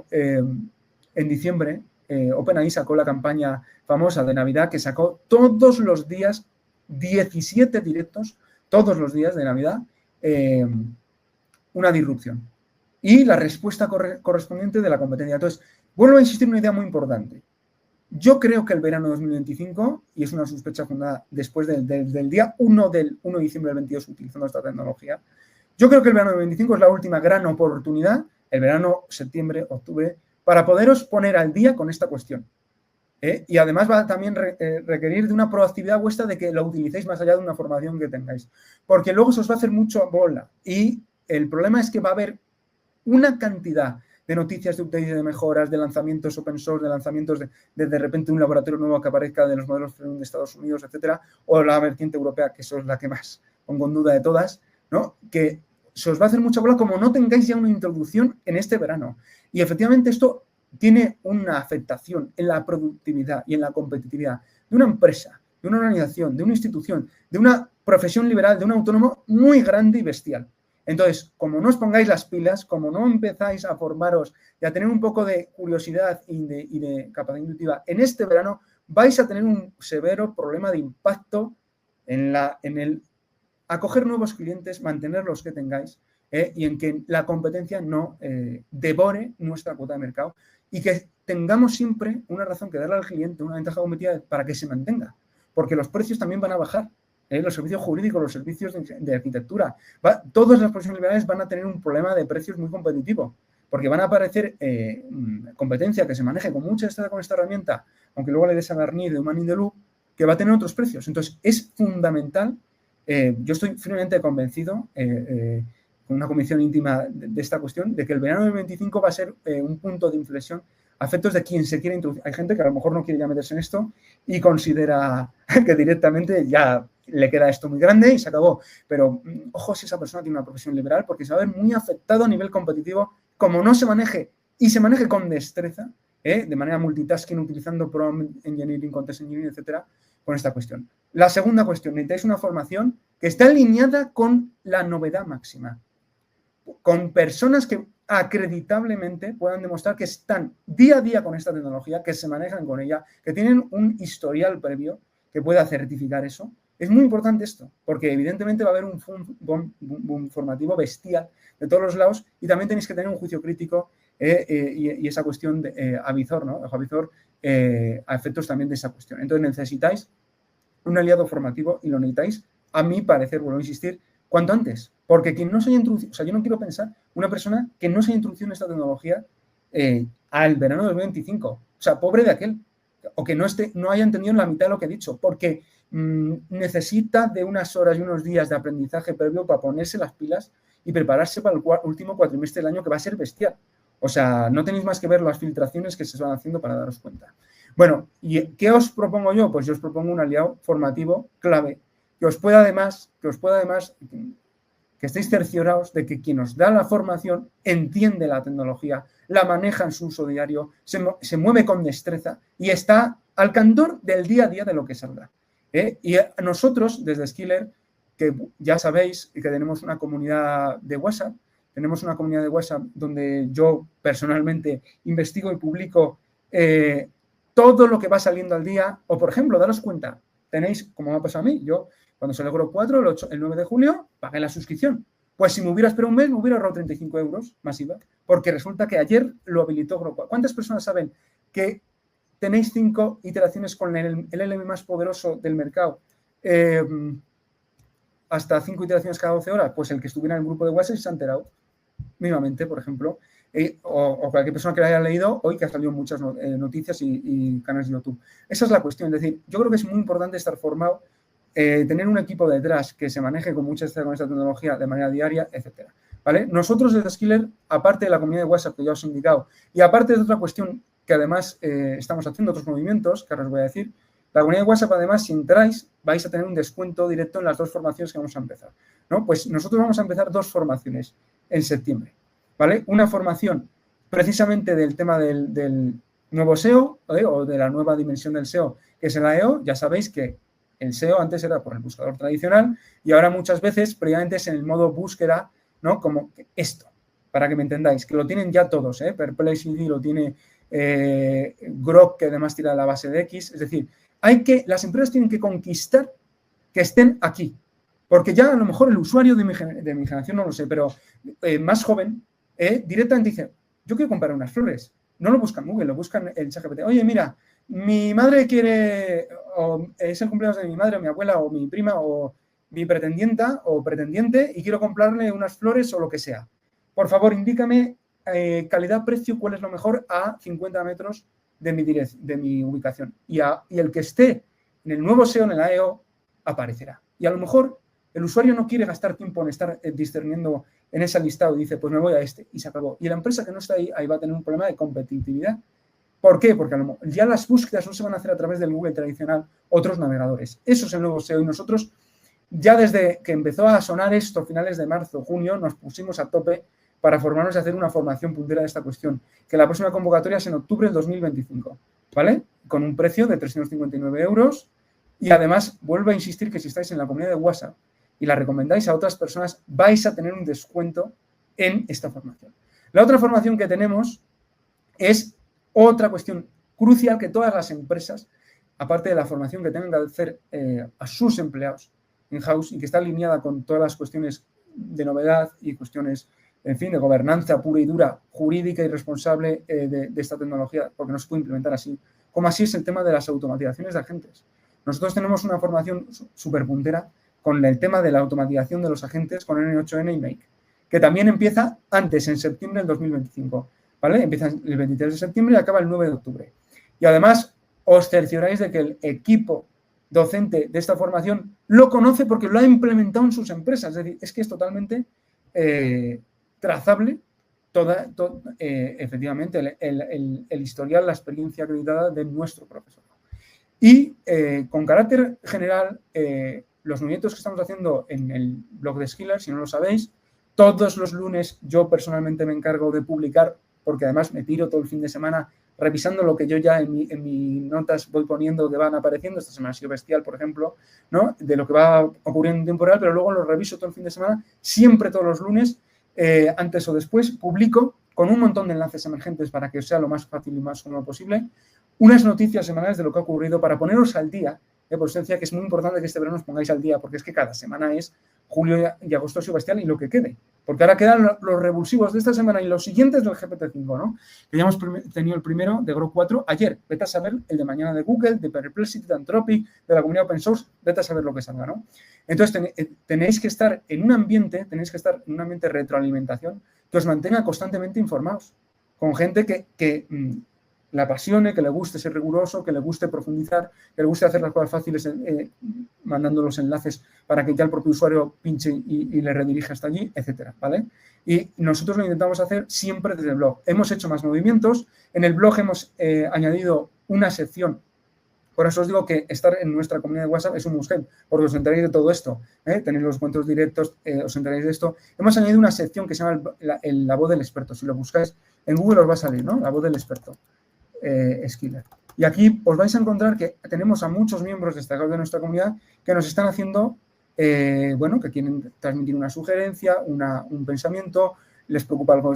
S1: en diciembre, OpenAI sacó la campaña famosa de Navidad que sacó todos los días 17 directos, todos los días de Navidad, una disrupción. Y la respuesta correspondiente de la competencia. Entonces, vuelvo a insistir en una idea muy importante. Yo creo que el verano de 2025, y es una sospecha fundada después del día 1 de diciembre del 22 utilizando esta tecnología, yo creo que el verano de 2025 es la última gran oportunidad, el verano, septiembre, octubre, para poderos poner al día con esta cuestión. Y además va a también requerir de una proactividad vuestra de que lo utilicéis más allá de una formación que tengáis. Porque luego se os va a hacer mucho bola. Y el problema es que va a haber una cantidad de noticias de updates, de mejoras, de lanzamientos open source, de lanzamientos de repente un laboratorio nuevo que aparezca de los modelos de Estados Unidos, etcétera, o la vertiente europea, que eso es la que más pongo en duda de todas, ¿no? Que se os va a hacer mucha bola como no tengáis ya una introducción en este verano. Y efectivamente esto tiene una afectación en la productividad y en la competitividad de una empresa, de una organización, de una institución, de una profesión liberal, de un autónomo muy grande y bestial. Entonces, como no os pongáis las pilas, como no empezáis a formaros y a tener un poco de curiosidad y de capacidad intuitiva en este verano, vais a tener un severo problema de impacto en el acoger nuevos clientes, mantener los que tengáis y en que la competencia no devore nuestra cuota de mercado y que tengamos siempre una razón que darle al cliente, una ventaja competitiva para que se mantenga, porque los precios también van a bajar. Los servicios jurídicos, los servicios de arquitectura, todas las profesiones liberales van a tener un problema de precios muy competitivo, porque van a aparecer competencia que se maneje con mucha destreza con esta herramienta, aunque luego le des a Garnier de Human in the Loop, que va a tener otros precios. Entonces, es fundamental, yo estoy firmemente convencido, con una convicción íntima de esta cuestión, de que el verano del 25 va a ser un punto de inflexión a efectos de quien se quiera introducir. Hay gente que a lo mejor no quiere ya meterse en esto y considera que directamente ya le queda esto muy grande y se acabó. Pero ojo si esa persona tiene una profesión liberal, porque se va a ver muy afectado a nivel competitivo, como no se maneje y se maneje con destreza, de manera multitasking, utilizando prompt engineering, context engineering, etcétera, con esta cuestión. La segunda cuestión, necesitáis una formación que está alineada con la novedad máxima, con personas que acreditablemente puedan demostrar que están día a día con esta tecnología, que se manejan con ella, que tienen un historial previo que pueda certificar eso. Es muy importante esto, porque evidentemente va a haber un boom formativo bestial de todos los lados y también tenéis que tener un juicio crítico y esa cuestión de avizor, ¿no? Avizor a efectos también de esa cuestión. Entonces necesitáis un aliado formativo y lo necesitáis, a mi parecer, vuelvo a insistir, cuanto antes. Porque quien no se haya introducido, o sea, yo no quiero pensar una persona que no se haya introducido en esta tecnología al verano del 2025. O sea, pobre de aquel. O que no haya entendido la mitad de lo que he dicho. Porque necesita de unas horas y unos días de aprendizaje previo para ponerse las pilas y prepararse para el último cuatrimestre del año, que va a ser bestial. O sea, no tenéis más que ver las filtraciones que se van haciendo para daros cuenta. Bueno, ¿y qué os propongo yo? Pues yo os propongo un aliado formativo clave que os pueda además, que estéis cerciorados de que quien os da la formación entiende la tecnología, la maneja en su uso diario, se mueve con destreza y está al candor del día a día de lo que saldrá. Y nosotros, desde Skiller, que ya sabéis que tenemos una comunidad de WhatsApp. Tenemos una comunidad de WhatsApp donde yo personalmente investigo y publico todo lo que va saliendo al día. O, por ejemplo, daros cuenta, tenéis, como me ha pasado a mí, yo cuando salió Grok 4, el 9 de julio, pagué la suscripción. Pues si me hubiera esperado un mes, me hubiera ahorrado 35 euros masiva, porque resulta que ayer lo habilitó Grok 4. ¿Cuántas personas saben que tenéis 5 iteraciones con el LLM más poderoso del mercado? Hasta 5 iteraciones cada 12 horas, pues el que estuviera en el grupo de WhatsApp se ha enterado, mínimamente, por ejemplo, o cualquier persona que lo haya leído hoy, que ha salido muchas noticias y canales de YouTube. Esa es la cuestión, es decir, yo creo que es muy importante estar formado, tener un equipo detrás que se maneje con esta tecnología de manera diaria, etcétera. ¿Vale? Nosotros desde Skiller, aparte de la comunidad de WhatsApp que ya os he indicado, y aparte de otra cuestión que además estamos haciendo otros movimientos, que ahora os voy a decir, la comunidad de WhatsApp, además, si entráis, vais a tener un descuento directo en las 2 formaciones que vamos a empezar, ¿no? Pues nosotros vamos a empezar 2 formaciones en septiembre, ¿vale? Una formación precisamente del tema del nuevo SEO, o de la nueva dimensión del SEO, que es el AEO. Ya sabéis que el SEO antes era por el buscador tradicional y ahora muchas veces previamente es en el modo búsqueda, ¿no? Como esto, para que me entendáis, que lo tienen ya todos, Perplexity lo tiene, Grok, que además tira la base de X. Es decir, las empresas tienen que conquistar que estén aquí, porque ya a lo mejor el usuario de mi generación, no lo sé, pero más joven, directamente dice, yo quiero comprar unas flores. No lo buscan en Google, lo buscan en ChatGPT. Oye, mira, mi madre quiere, o es el cumpleaños de mi madre, o mi abuela, o mi prima, o mi pretendienta o pretendiente, y quiero comprarle unas flores o lo que sea. Por favor, indícame calidad-precio, cuál es lo mejor a 50 metros de mi ubicación. Y el que esté en el nuevo SEO, en el AEO, aparecerá. Y a lo mejor el usuario no quiere gastar tiempo en estar discerniendo en ese listado y dice, pues me voy a este, y se acabó. Y la empresa que no está ahí va a tener un problema de competitividad. ¿Por qué? Porque ya las búsquedas no se van a hacer a través del Google tradicional, otros navegadores. Eso es el nuevo SEO y nosotros, ya desde que empezó a sonar esto, a finales de marzo, junio, nos pusimos a tope para formarnos y hacer una formación puntera de esta cuestión, que la próxima convocatoria es en octubre del 2025, ¿vale? Con un precio de 359 euros y además vuelvo a insistir que si estáis en la comunidad de WhatsApp y la recomendáis a otras personas, vais a tener un descuento en esta formación. La otra formación que tenemos es otra cuestión crucial que todas las empresas, aparte de la formación que tengan que hacer a sus empleados in-house y que está alineada con todas las cuestiones de novedad y cuestiones, en fin, de gobernanza pura y dura, jurídica y responsable de esta tecnología, porque no se puede implementar así, como así es el tema de las automatizaciones de agentes. Nosotros tenemos una formación súper puntera con el tema de la automatización de los agentes con N8N y Make, que también empieza antes, en septiembre del 2025, ¿vale? Empieza el 23 de septiembre y acaba el 9 de octubre. Y además os cercioráis de que el equipo docente de esta formación lo conoce porque lo ha implementado en sus empresas. Es decir, es que es totalmente trazable efectivamente el historial, la experiencia acreditada de nuestro profesor. Y con carácter general, los movimientos que estamos haciendo en el blog de Skiller, si no lo sabéis, todos los lunes yo personalmente me encargo de publicar, porque además me tiro todo el fin de semana revisando lo que yo ya en mis notas voy poniendo que van apareciendo. Esta semana ha sido bestial, por ejemplo, ¿no? De lo que va ocurriendo en tiempo real, pero luego lo reviso todo el fin de semana, siempre todos los lunes, antes o después, publico con un montón de enlaces emergentes para que os sea lo más fácil y más cómodo posible, unas noticias semanales de lo que ha ocurrido para poneros al día. Por eso decía que es muy importante que este verano os pongáis al día, porque es que cada semana es julio y agosto bestial y lo que quede. Porque ahora quedan los revulsivos de esta semana y los siguientes del GPT-5, ¿no? Que ya hemos tenido el primero de Grok 4 ayer. Vete a saber el de mañana de Google, de Perplexity, de Anthropic, de la comunidad open source. Vete a saber lo que salga, ¿no? Entonces, tenéis que estar en un ambiente, de retroalimentación que os mantenga constantemente informados. Con gente que le apasione, que le guste ser riguroso, que le guste profundizar, que le guste hacer las cosas fáciles mandando los enlaces para que ya el propio usuario pinche y le redirija hasta allí, etcétera, ¿vale? Y nosotros lo intentamos hacer siempre desde el blog. Hemos hecho más movimientos. En el blog hemos añadido una sección. Por eso os digo que estar en nuestra comunidad de WhatsApp es un must-have, porque os enteráis de todo esto. Tenéis los encuentros directos, os enteráis de esto. Hemos añadido una sección que se llama la voz del experto. Si lo buscáis en Google os va a salir, ¿no? La voz del experto. Skiller. Y aquí os vais a encontrar que tenemos a muchos miembros destacados de nuestra comunidad que nos están haciendo bueno, que quieren transmitir una sugerencia, un pensamiento, les preocupa algo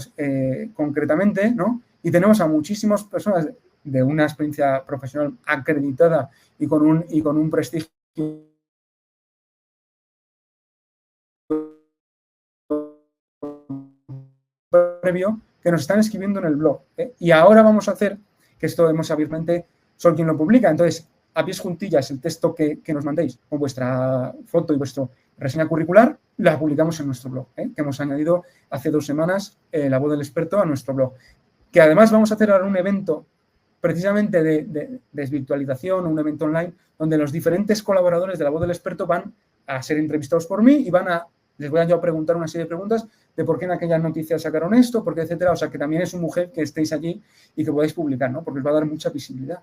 S1: concretamente, ¿no? Y tenemos a muchísimas personas de una experiencia profesional acreditada y con un prestigio previo que nos están escribiendo en el blog. Y ahora vamos a hacer, que esto hemos abiertamente, soy quien lo publica, entonces a pies juntillas el texto que nos mandéis con vuestra foto y vuestra reseña curricular, la publicamos en nuestro blog, que hemos añadido hace 2 semanas la voz del experto a nuestro blog. Que además vamos a hacer ahora un evento precisamente de desvirtualización, un evento online, donde los diferentes colaboradores de la voz del experto van a ser entrevistados por mí y les voy a yo a preguntar una serie de preguntas de por qué en aquellas noticias sacaron esto, por qué, etcétera. O sea, que también es un mujer que estéis allí y que podáis publicar, ¿no? Porque os va a dar mucha visibilidad.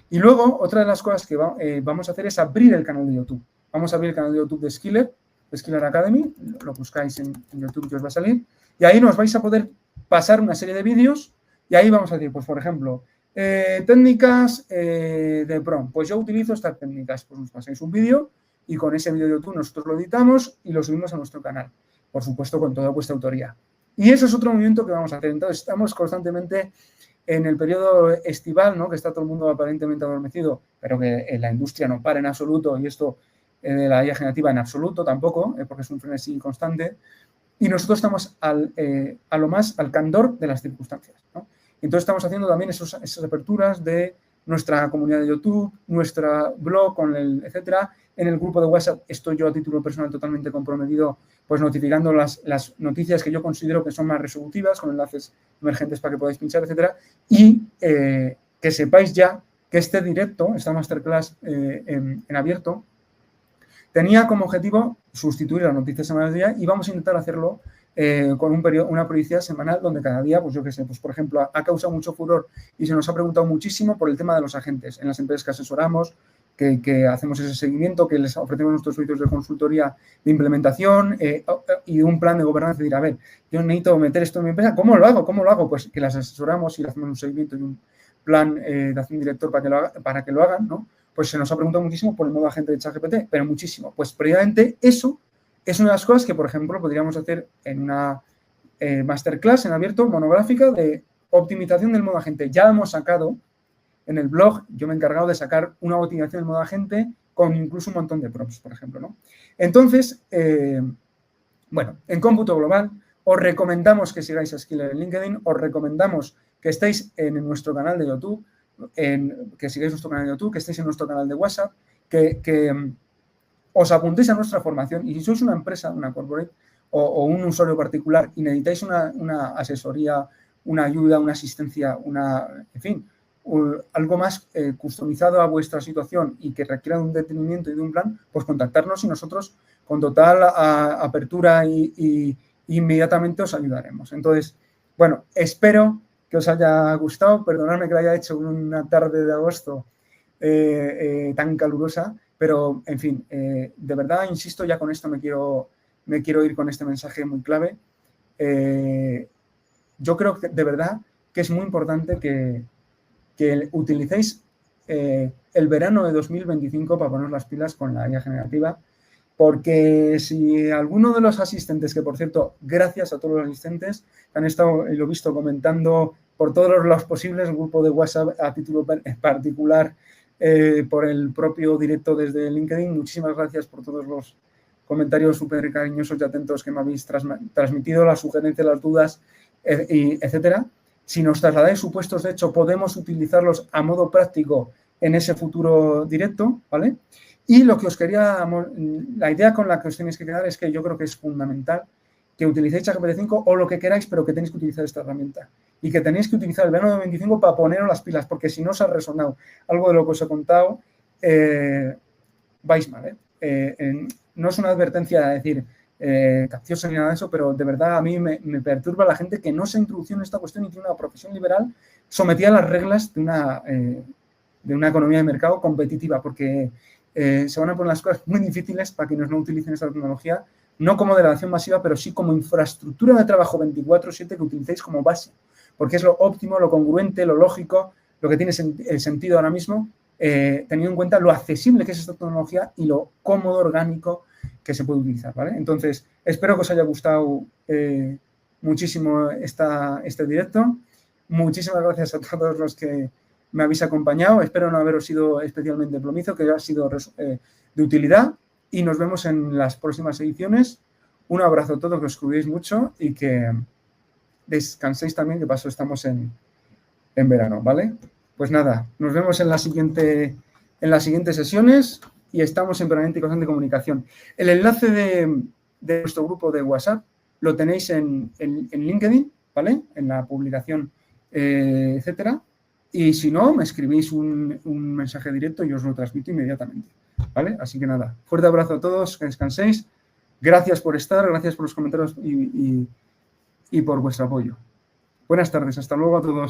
S1: Y luego, otra de las cosas que vamos a hacer es abrir el canal de YouTube. Vamos a abrir el canal de YouTube de Skiller Academy, lo buscáis en YouTube y os va a salir. Y ahí nos vais a poder pasar una serie de vídeos y ahí vamos a decir, pues, por ejemplo, técnicas de PROM. Pues yo utilizo estas técnicas. Pues nos pasáis un vídeo y con ese vídeo de YouTube nosotros lo editamos y lo subimos a nuestro canal. Por supuesto, con toda vuestra autoría. Y eso es otro movimiento que vamos a hacer. Entonces, estamos constantemente en el periodo estival, ¿no? Que está todo el mundo aparentemente adormecido, pero que en la industria no para en absoluto, y esto de la IA generativa en absoluto tampoco, porque es un frenesí constante. Y nosotros estamos a lo más al candor de las circunstancias, ¿no? Entonces, estamos haciendo también esas aperturas de nuestra comunidad de YouTube, nuestra blog, etcétera. En el grupo de WhatsApp estoy yo a título personal totalmente comprometido, pues notificando las noticias que yo considero que son más resolutivas, con enlaces emergentes para que podáis pinchar, etcétera. Y que sepáis ya que este directo, esta masterclass en abierto, tenía como objetivo sustituir las noticias semanales de día y vamos a intentar hacerlo con una periodicidad semanal donde cada día, pues yo qué sé, pues por ejemplo, ha causado mucho furor y se nos ha preguntado muchísimo por el tema de los agentes en las empresas que asesoramos, que hacemos ese seguimiento, que les ofrecemos nuestros servicios de consultoría de implementación y un plan de gobernanza. Decir, a ver, yo necesito meter esto en mi empresa, ¿cómo lo hago? Pues que las asesoramos y le hacemos un seguimiento y un plan de acción director para que lo hagan, ¿no? Pues se nos ha preguntado muchísimo por el modo agente de ChatGPT, pero muchísimo. Pues previamente eso es una de las cosas que, por ejemplo, podríamos hacer en una masterclass en abierto monográfica de optimización del modo agente. Ya hemos sacado en el blog, yo me he encargado de sacar una optimización del modo agente con incluso un montón de prompts, por ejemplo, ¿no? Entonces, bueno, en cómputo global, os recomendamos que sigáis a Skiller en LinkedIn, os recomendamos que estéis en nuestro canal de YouTube, que sigáis nuestro canal de YouTube, que estéis en nuestro canal de WhatsApp, que os apuntéis a nuestra formación y si sois una empresa, una corporate o un usuario particular y necesitáis una asesoría, una ayuda, una asistencia, en fin, algo más customizado a vuestra situación y que requiera de un detenimiento y de un plan, pues contactarnos y nosotros con total apertura y inmediatamente os ayudaremos. Entonces, bueno, espero que os haya gustado. Perdonadme que lo haya hecho una tarde de agosto tan calurosa, pero, en fin, de verdad, insisto, ya con esto me quiero ir con este mensaje muy clave. Yo creo que, de verdad, que es muy importante que utilicéis el verano de 2025 para poner las pilas con la IA generativa, porque si alguno de los asistentes, que por cierto, gracias a todos los asistentes que han estado, lo he visto, comentando por todos los lados posibles, el grupo de WhatsApp a título particular, por el propio directo desde LinkedIn, muchísimas gracias por todos los comentarios súper cariñosos y atentos que me habéis transmitido, las sugerencias, las dudas, etcétera. Si nos trasladáis supuestos de hecho, podemos utilizarlos a modo práctico en ese futuro directo, ¿vale? Y lo que la idea con la que os tenéis que quedar es que yo creo que es fundamental que utilicéis GPT-5 o lo que queráis, pero que tenéis que utilizar esta herramienta. Y que tenéis que utilizar el verano de 25 para poneros las pilas, porque si no os ha resonado algo de lo que os he contado, vais mal, no es una advertencia de decir capciosa ni nada de eso, pero de verdad a mí me perturba la gente que no se introdució en esta cuestión y tiene una profesión liberal sometida a las reglas de una economía de mercado competitiva, porque se van a poner las cosas muy difíciles para quienes no utilicen esta tecnología, no como delegación masiva, pero sí como infraestructura de trabajo 24/7 que utilicéis como base, porque es lo óptimo, lo congruente, lo lógico, lo que tiene sentido ahora mismo, teniendo en cuenta lo accesible que es esta tecnología y lo cómodo, orgánico que se puede utilizar, ¿vale? Entonces, espero que os haya gustado muchísimo este directo. Muchísimas gracias a todos los que me habéis acompañado. Espero no haberos sido especialmente plomizo, que ha sido de utilidad, y nos vemos en las próximas ediciones. Un abrazo a todos, que os cuidéis mucho y que descanséis también, que paso estamos en verano, ¿vale? Pues nada, nos vemos en las siguientes sesiones y estamos en permanente y constante comunicación. El enlace de nuestro grupo de WhatsApp lo tenéis en LinkedIn, ¿vale? En la publicación, etcétera. Y si no, me escribís un mensaje directo y os lo transmito inmediatamente, ¿vale? Así que nada, fuerte abrazo a todos, que descanséis. Gracias por estar, gracias por los comentarios y por vuestro apoyo. Buenas tardes, hasta luego a todos.